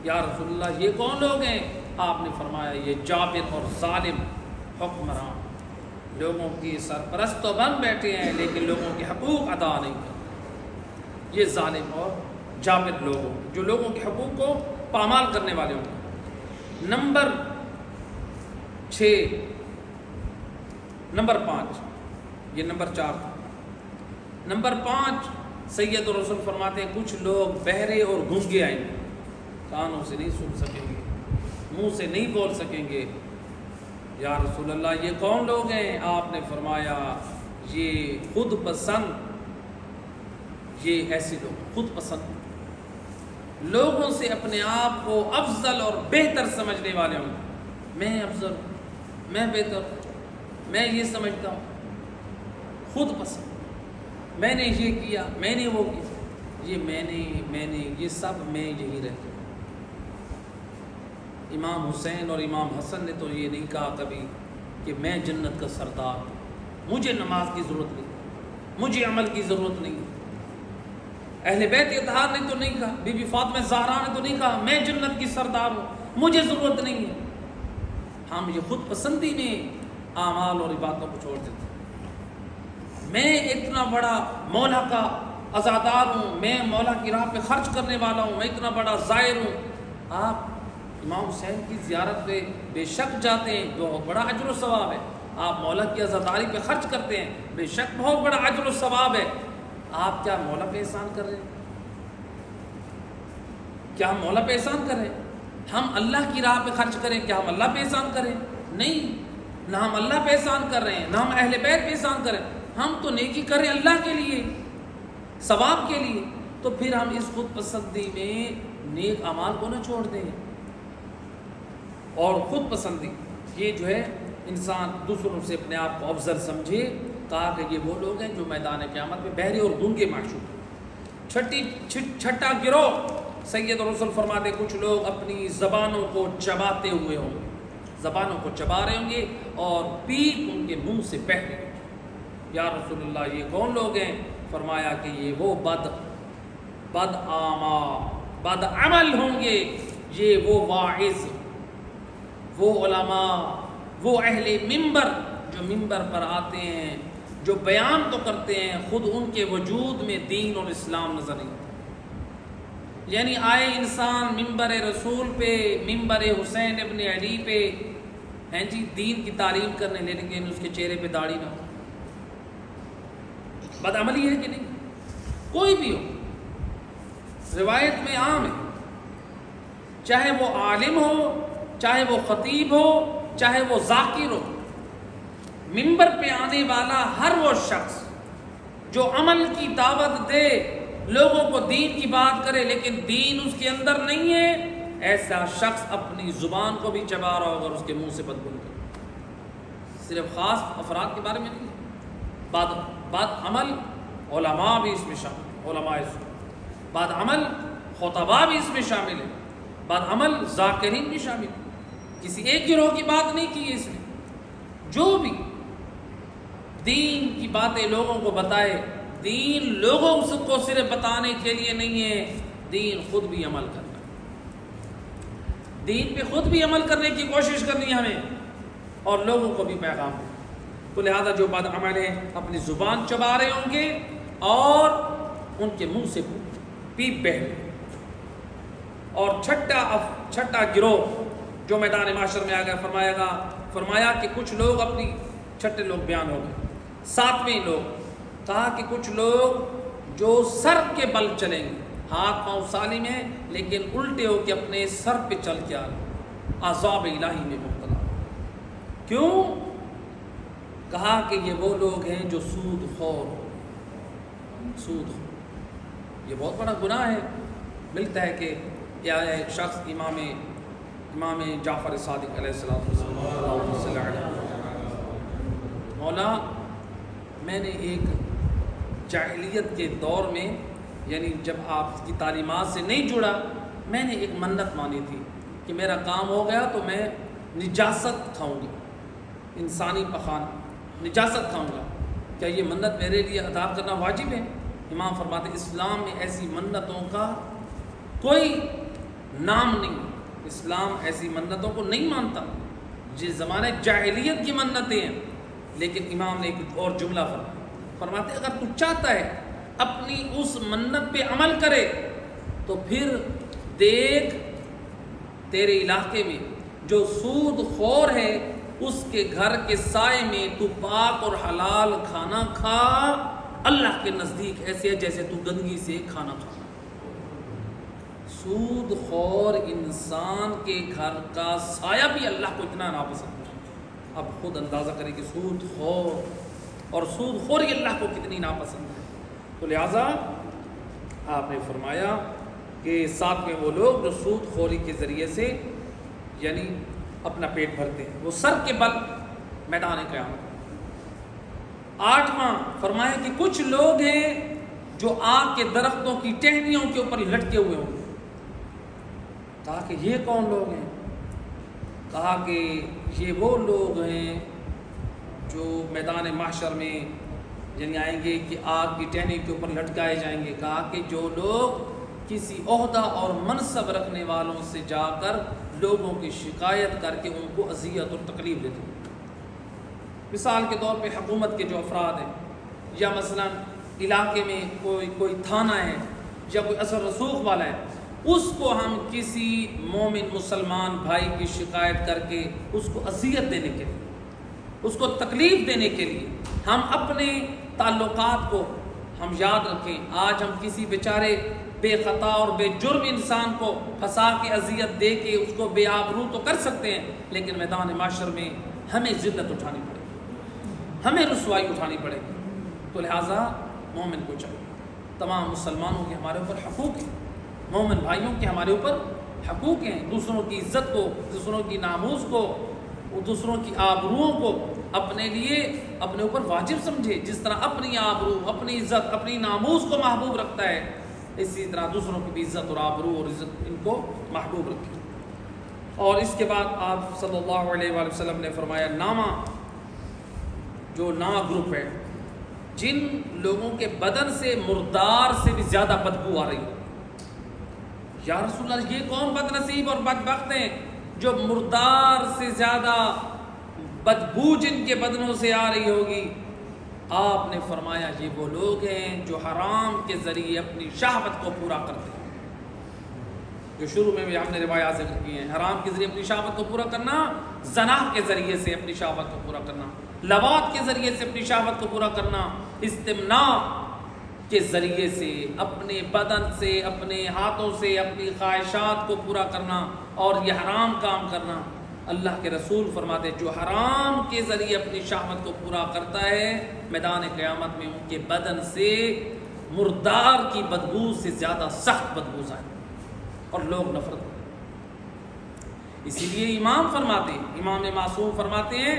یا رسول اللہ یہ کون لوگ ہیں؟ آپ نے فرمایا یہ جابر اور ظالم حکمران، لوگوں کی سرپرست تو بن بیٹھے ہیں لیکن لوگوں کے حقوق ادا نہیں کرتے۔ یہ ظالم اور جابر لوگ ہوں جو لوگوں کے حقوق کو پامال کرنے والے ہوں گے۔ نمبر 6 نمبر 5 یہ نمبر 4 تھا۔ نمبر 5 سید الرسول فرماتے ہیں کچھ لوگ بہرے اور گونگے آئیں گے، کانوں سے نہیں سن سکیں گے، منہ سے نہیں بول سکیں گے۔ یا رسول اللہ یہ کون لوگ ہیں؟ آپ نے فرمایا یہ خود پسند، یہ ایسے لوگ خود پسند لوگوں سے اپنے آپ کو افضل اور بہتر سمجھنے والے ہوں گے۔ میں افضل ہوں، میں بہتر ہوں، میں یہ سمجھتا ہوں، خود پسند، میں نے یہ کیا، میں نے وہ کیا، یہ میں نے یہ سب میں یہی رہتا ہوں۔ امام حسین اور امام حسن نے تو یہ نہیں کہا کبھی کہ میں جنت کا سردار ہوں، مجھے نماز کی ضرورت نہیں، مجھے عمل کی ضرورت نہیں۔ اہل بیت اطہار نے تو نہیں کہا، بی بی فاطمہ زہرا نے تو نہیں کہا میں جنت کی سردار ہوں، مجھے ضرورت نہیں ہے۔ ہم یہ خود پسندی میں اعمال اور عبادتوں کو چھوڑ دیتے ہیں۔ میں اتنا بڑا مولا کا عزادار ہوں، میں مولا کی راہ پہ خرچ کرنے والا ہوں، میں اتنا بڑا زائر ہوں۔ آپ امام حسین کی زیارت پہ بے شک جاتے ہیں، بہت بڑا اجر و ثواب ہے۔ آپ مولا کی عزاداری پہ خرچ کرتے ہیں، بے شک بہت بڑا اجر و ثواب ہے۔ آپ کیا مولا پہ احسان کر رہے ہیں؟ کیا ہم مولا پہ احسان کر رہے ہیں؟ ہم اللہ کی راہ پہ خرچ کریں، کیا ہم اللہ پہ احسان کریں؟ نہیں، نہ ہم اللہ پہ احسان کر رہے ہیں، نہ ہم اہل بیت پہ احسان کریں۔ ہم تو نیکی کریں اللہ کے لیے، ثواب کے لیے۔ تو پھر ہم اس خود پسندی میں نیک اعمال کو نہ چھوڑ دیں۔ اور خود پسندی یہ جو ہے انسان دوسروں سے اپنے آپ کو افضل سمجھے، کہا کہ یہ وہ لوگ ہیں جو میدان قیامت میں بہرے اور گونگے معشوق۔ چھٹا گروہ سید الرسل فرماتے کچھ لوگ اپنی زبانوں کو چباتے ہوئے ہوں گے، زبانوں کو چبا رہے ہوں گے اور پیپ ان کے منہ سے بہہ رہے ہیں۔ یا رسول اللہ یہ کون لوگ ہیں؟ فرمایا کہ یہ وہ بد عمل ہوں گے، یہ وہ واعظ، وہ علماء، وہ اہل منبر جو منبر پر آتے ہیں، جو بیان تو کرتے ہیں، خود ان کے وجود میں دین اور اسلام نظر نہیں آتا۔ یعنی آئے انسان منبر رسول پہ، منبر حسین ابن علی پہ ہیں جی دین کی تعلیم کرنے، لیکن اس کے چہرے پہ داڑھی نہ ہو، بدعملی ہے کہ نہیں؟ کوئی بھی ہو، روایت میں عام ہے، چاہے وہ عالم ہو، چاہے وہ خطیب ہو، چاہے وہ ذاکر ہو، منبر پہ آنے والا ہر وہ شخص جو عمل کی دعوت دے، لوگوں کو دین کی بات کرے لیکن دین اس کے اندر نہیں ہے، ایسا شخص اپنی زبان کو بھی چبا رہا ہوگا اور اس کے منہ سے بدبو نکلے۔ صرف خاص افراد کے بارے میں نہیں، بعد عمل علماء بھی اس میں شامل، علماء بعد عمل خطباء بھی اس میں شامل ہے، بعد عمل ذاکرین بھی شامل ہے۔ کسی ایک گروہ کی بات نہیں کی ہے اس نے، جو بھی دین کی باتیں لوگوں کو بتائے، دین لوگوں کو صرف بتانے کے لیے نہیں ہے، دین خود بھی عمل کرنا ہے، دین پہ خود بھی عمل کرنے کی کوشش کرنی ہے ہمیں، اور لوگوں کو بھی پیغام دیں۔ تو لہذا جو بد عمل ہیں اپنی زبان چبا رہے ہوں گے اور ان کے منہ سے پیپ بہہ رہے۔ اور چھٹا گروہ جو میدان معاشر میں آ گیا، فرمایا کہ کچھ لوگ اپنی، چھٹے لوگ بیان ہو گئے، 7ویں لوگ کہا کہ کچھ لوگ جو سر کے بل چلیں گے، ہاتھ پاؤں سالم ہیں لیکن الٹے ہو کے اپنے سر پہ چل کے آ رہے، عذاب الہی میں مبتلا۔ کیوں؟ کہا کہ یہ وہ لوگ ہیں جو سود خور، یہ بہت بڑا گناہ ہے۔ ملتا ہے کہ ایک شخص امام جعفر صادق علیہ السلام، مولا میں نے ایک جاہلیت کے دور میں، یعنی جب آپ کی تعلیمات سے نہیں جڑا، میں نے ایک منت مانی تھی کہ میرا کام ہو گیا تو میں نجاست کھاؤں گی، انسانی پخانا، نجاست کھاؤں گا، کیا یہ منت میرے لیے ادا کرنا واجب ہے؟ امام فرماتے ہیں اسلام میں ایسی منتوں کا کوئی نام نہیں، اسلام ایسی منتوں کو نہیں مانتا، جس زمانے جاہلیت کی منتیں ہیں۔ لیکن امام نے ایک اور جملہ فرماتے اگر تو چاہتا ہے اپنی اس منت پہ عمل کرے تو پھر دیکھ تیرے علاقے میں جو سود خور ہے اس کے گھر کے سائے میں تو پاک اور حلال کھانا کھا، اللہ کے نزدیک ایسے ہے جیسے تو گندگی سے کھانا کھا۔ سود خور انسان کے گھر کا سایہ بھی اللہ کو اتنا ناپسند ہے، اب خود اندازہ کریں کہ سود خور اور سود خوری اللہ کو کتنی ناپسند ہے۔ تو لہٰذا آپ نے فرمایا کہ ساتھ میں وہ لوگ جو سود خوری کے ذریعے سے یعنی اپنا پیٹ بھرتے ہیں، وہ سر کے بل میدان قیامت۔ آٹھواں فرمایا کہ کچھ لوگ ہیں جو آگ کے درختوں کی ٹہنیوں کے اوپر لٹکے ہوئے ہوں گے۔ کہا کہ یہ کون لوگ ہیں؟ کہا کہ یہ وہ لوگ ہیں جو میدان محشر میں یعنی آئیں گے کہ آگ کی ٹہنی کے اوپر لٹکائے جائیں گے۔ کہا کہ جو لوگ کسی عہدہ اور منصب رکھنے والوں سے جا کر لوگوں کی شکایت کر کے ان کو اذیت اور تکلیف دیتے ہیں، مثال کے طور پہ حکومت کے جو افراد ہیں، یا مثلا علاقے میں کوئی تھانہ ہے یا کوئی اثر رسوخ والا ہے، اس کو ہم کسی مومن مسلمان بھائی کی شکایت کر کے اس کو اذیت دینے کے لیے، اس کو تکلیف دینے کے لیے ہم اپنے تعلقات کو ہم یاد رکھیں۔ آج ہم کسی بیچارے بے خطا اور بے جرم انسان کو پھنسا کے اذیت دے کے اس کو بے آبرو تو کر سکتے ہیں، لیکن میدان معاشر میں ہمیں ذلت اٹھانی پڑے گی، ہمیں رسوائی اٹھانی پڑے گی۔ تو لہٰذا مومن کو چاہیے، تمام مسلمانوں کے ہمارے اوپر حقوق ہیں، مومن بھائیوں کے ہمارے اوپر حقوق ہیں، دوسروں کی عزت کو، دوسروں کی ناموس کو، دوسروں کی آبروؤں کو اپنے لیے اپنے اوپر واجب سمجھے۔ جس طرح اپنی آبرو، اپنی عزت، اپنی ناموس کو محبوب رکھتا ہے، اسی طرح دوسروں کی بھی عزت اور آبرو اور عزت ان کو محبوب رکھے۔ اور اس کے بعد آپ صلی اللہ علیہ وآلہ وسلم نے فرمایا نامہ، جو نامہ گروپ ہے جن لوگوں کے بدن سے مردار سے بھی زیادہ بدبو آ رہی ہو۔ یا رسول اللہ یہ کون بد نصیب اور بدبخت ہیں جو مردار سے زیادہ بدبو جن کے بدنوں سے آ رہی ہوگی؟ آپ نے فرمایا یہ وہ لوگ ہیں جو حرام کے ذریعے اپنی شہوت کو پورا کرتے ہیں، جو شروع میں بھی ہم نے روایات ذکر کی ہیں۔ حرام کے ذریعے اپنی شہوت کو پورا کرنا، زنا کے ذریعے سے اپنی شہوت کو پورا کرنا، لواط کے ذریعے سے اپنی شہوت کو پورا کرنا، استمناء کے ذریعے سے اپنے بدن سے، اپنے ہاتھوں سے اپنی خواہشات کو پورا کرنا، اور یہ حرام کام کرنا۔ اللہ کے رسول فرماتے ہیں جو حرام کے ذریعے اپنی شہوت کو پورا کرتا ہے، میدان قیامت میں ان کے بدن سے مردار کی بدبو سے زیادہ سخت بدبو آئے اور لوگ نفرت کریں۔ اسی لیے امام معصوم فرماتے ہیں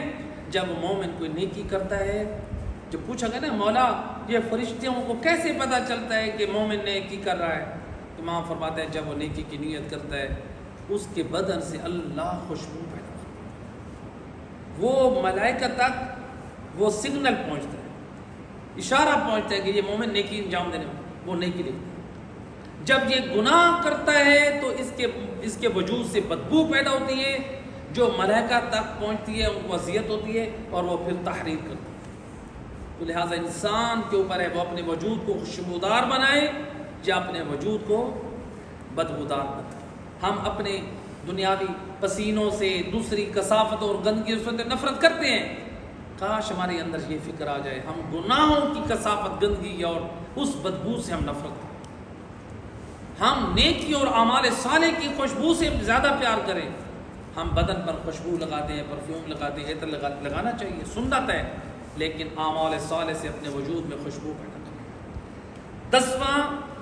جب مومن کوئی نیکی کرتا ہے، جب پوچھا گیا نا مولا یہ فرشتوں کو کیسے پتہ چلتا ہے کہ مومن نیکی کر رہا ہے، امام فرماتے ہیں جب وہ نیکی کی نیت کرتا ہے اس کے بدن سے اللہ خوشبو پیدا کرتا ہے، وہ ملائکہ تک وہ سگنل پہنچتا ہے، اشارہ پہنچتا ہے کہ یہ مومن نیکی انجام دینے والا، وہ نیکی لکھتا ہے۔ جب یہ گناہ کرتا ہے تو اس کے وجود سے بدبو پیدا ہوتی ہے جو ملائکہ تک پہنچتی ہے، ان کو اذیت ہوتی ہے اور وہ پھر تحریر کرتے ہیں۔ تو لہٰذا انسان کے اوپر ہے وہ اپنے وجود کو خوشبودار بنائے یا اپنے وجود کو بدبودار بنائے۔ ہم اپنے دنیاوی پسینوں سے، دوسری کثافت اور گندگی سے نفرت کرتے ہیں، کاش ہمارے اندر یہ فکر آ جائے ہم گناہوں کی کثافت، گندگی اور اس بدبو سے ہم نفرت کریں، ہم نیکی اور اعمال صالح کی خوشبو سے زیادہ پیار کریں۔ ہم بدن پر خوشبو لگاتے ہیں، پرفیوم لگاتے ہیں، عطر لگانا چاہیے، سنت ہے، لیکن اعمال صالح سے اپنے وجود میں خوشبو پیدا کریں۔ 10واں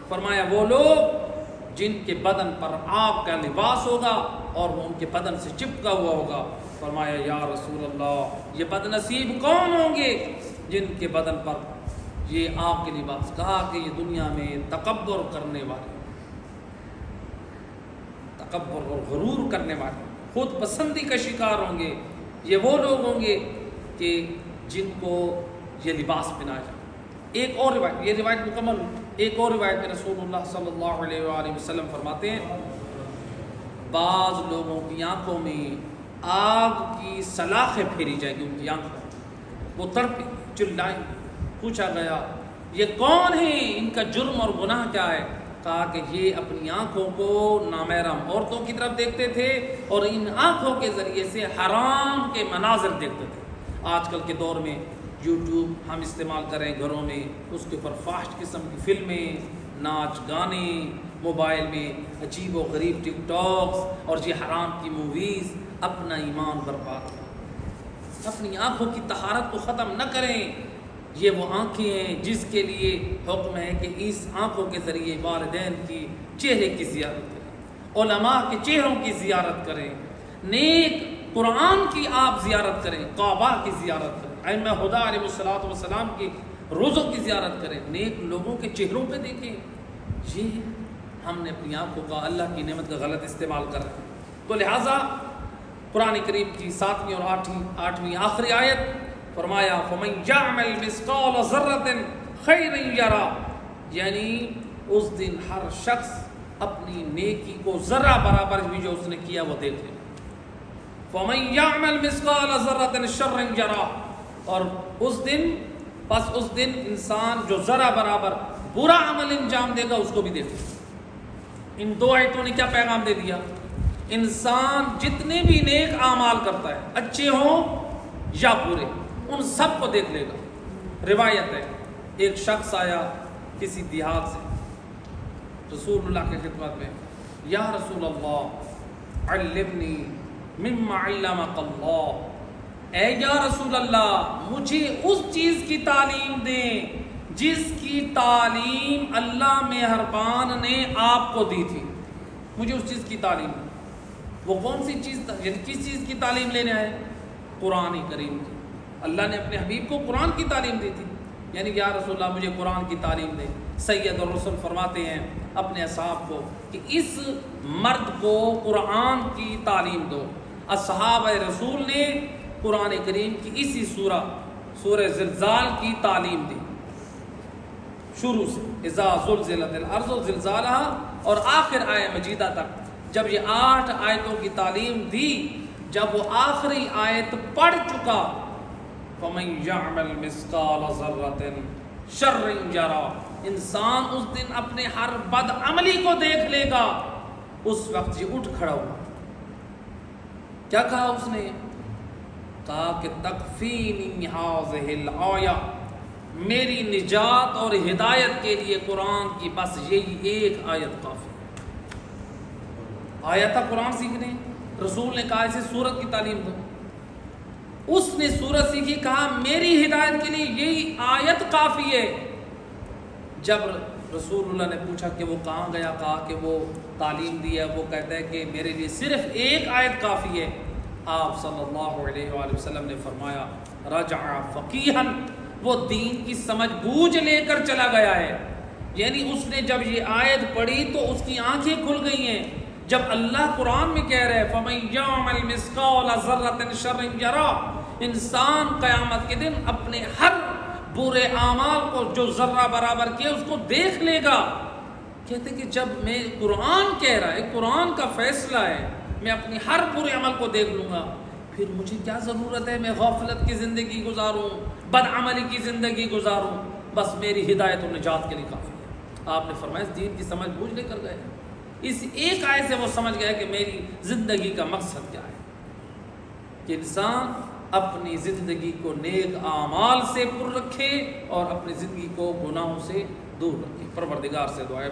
فرمایا وہ لوگ جن کے بدن پر آگ کا لباس ہوگا اور وہ ان کے بدن سے چپکا ہوا ہوگا۔ فرمایا یا رسول اللہ یہ بد نصیب کون ہوں گے جن کے بدن پر یہ آگ کے لباس؟ کہا کہ یہ دنیا میں تکبر کرنے والے، تکبر اور غرور کرنے والے، خود پسندی کا شکار ہوں گے. یہ وہ لوگ ہوں گے کہ جن کو یہ لباس پہنایا جائے. ایک اور روایت، یہ روایت مکمل، ایک اور روایت میں رسول اللہ صلی اللہ علیہ وآلہ وسلم فرماتے ہیں بعض لوگوں کی آنکھوں میں آگ کی سلاخیں پھیری جائیں گی، ان کی آنکھوں وہ تڑپیں چلائیں. پوچھا گیا یہ کون ہیں، ان کا جرم اور گناہ کیا ہے؟ کہا کہ یہ اپنی آنکھوں کو نامحرم عورتوں کی طرف دیکھتے تھے اور ان آنکھوں کے ذریعے سے حرام کے مناظر دیکھتے تھے. آج کل کے دور میں یوٹیوب ہم استعمال کریں گھروں میں، اس کے اوپر فاسٹ قسم کی فلمیں، ناچ گانے، موبائل میں عجیب و غریب ٹک ٹاکس اور یہ حرام کی موویز. اپنا ایمان برباد کریں، اپنی آنکھوں کی طہارت کو ختم نہ کریں. یہ وہ آنکھیں ہیں جس کے لیے حکم ہے کہ اس آنکھوں کے ذریعے والدین کی چہرے کی زیارت کریں، علماء کے چہروں کی زیارت کریں، نیک قرآن کی آپ زیارت کریں، کعبہ کی زیارت کریں، ائمہ ہدیٰ علیہ الصلوۃ والسلام کی روزوں کی زیارت کریں، نیک لوگوں کے چہروں پہ دیکھیں. یہ ہم نے اپنی آنکھوں کا اللہ کی نعمت کا غلط استعمال کر رہے ہیں. تو لہٰذا قرآن کریم کی 7ویں اور 8ویں آخری آیت فرمایا فَمَنْ يَعْمَلْ مِثْقَالَ ذَرَّةٍ خَيْرًا يَرَهُ، یعنی اس دن ہر شخص اپنی نیکی کو ذرہ برابر بھی جو اس نے کیا وہ دیکھ لے. فَمَنْ يَعْمَلْ مِثْقَالَ ذَرَّةٍ شَرًّا يَرَهُ، اور اس دن انسان جو ذرہ برابر برا عمل انجام دے گا اس کو بھی دیکھ لے. ان دو آیتوں نے کیا پیغام دے دیا؟ انسان جتنے بھی نیک اعمال کرتا ہے، اچھے ہوں یا برے، ان سب کو دیکھ لے گا. روایت ہے ایک شخص آیا کسی دیہات سے رسول اللہ کی خدمت میں، یا رسول اللہ علمنی مما علمک اللہ، اے یا رسول اللہ مجھے اس چیز کی تعلیم دیں جس کی تعلیم اللہ مہربان نے آپ کو دی تھی. مجھے اس چیز کی تعلیم دیں. وہ کون سی چیز، یعنی کس چیز کی تعلیم لینے آئے؟ قرآن کریم کی. اللہ نے اپنے حبیب کو قرآن کی تعلیم دی تھی، یعنی یا رسول اللہ مجھے قرآن کی تعلیم دیں. سید الرسل فرماتے ہیں اپنے اصحاب کو کہ اس مرد کو قرآن کی تعلیم دو. اصحاب رسول نے قرآن کریم کی اسی سورہ زلزال کی تعلیم دی، شروع سے اذا زلزلت الارض زلزالها اور آخر آیہ مجیدہ تک. جب یہ 8 آیتوں کی تعلیم دی، جب وہ آخری آیت پڑھ چکا فَمَنْ يَعْمَلْ مِثْقَالَ ذَرَّةٍ شَرًّا يَرَهُ، انسان اس دن اپنے ہر بد عملی کو دیکھ لے گا. اس وقت یہ اٹھ کھڑا ہوا. کیا کہا اس نے؟ کہا کہ تکفینی ہذہ الآیہ، میری نجات اور ہدایت کے لیے قرآن کی بس یہی ایک آیت کافی. آیا تھا قرآن سیکھنے، رسول نے کہا اسے سورت کی تعلیم دو. اس نے سورت سیکھی، کہا میری ہدایت کے لیے یہی آیت کافی ہے. جب رسول اللہ نے پوچھا کہ وہ کہاں گیا، کہا کہ وہ تعلیم دی ہے، وہ کہتا ہے کہ میرے لیے صرف ایک آیت کافی ہے. آپ صلی اللہ علیہ وآلہ وسلم نے فرمایا رجع فقیہا، وہ دین کی سمجھ بوجھ لے کر چلا گیا ہے. یعنی اس نے جب یہ آیت پڑھی تو اس کی آنکھیں کھل گئی ہیں. جب اللہ قرآن میں کہہ رہے فَمَنْ يَعْمَلْ مِثْقَالَ ذَرَّةٍ شَرًّا يَرَهُ، انسان قیامت کے دن اپنے ہر برے اعمال کو جو ذرہ برابر کیا اس کو دیکھ لے گا. کہتے کہ جب میں قرآن کہہ رہا ہے، قرآن کا فیصلہ ہے، میں اپنی ہر برے عمل کو دیکھ لوں گا، پھر مجھے کیا ضرورت ہے میں غفلت کی زندگی گزاروں، بدعملی کی زندگی گزاروں؟ بس میری ہدایت و نجات کے لیے کافی ہے. آپ نے فرمایا اس دین کی سمجھ بوجھ لے کر گئے. اس ایک آیت سے وہ سمجھ گیا کہ میری زندگی کا مقصد کیا ہے، کہ انسان اپنی زندگی کو نیک اعمال سے پر رکھے اور اپنی زندگی کو گناہوں سے دور رکھے. پروردگار سے دعا ہے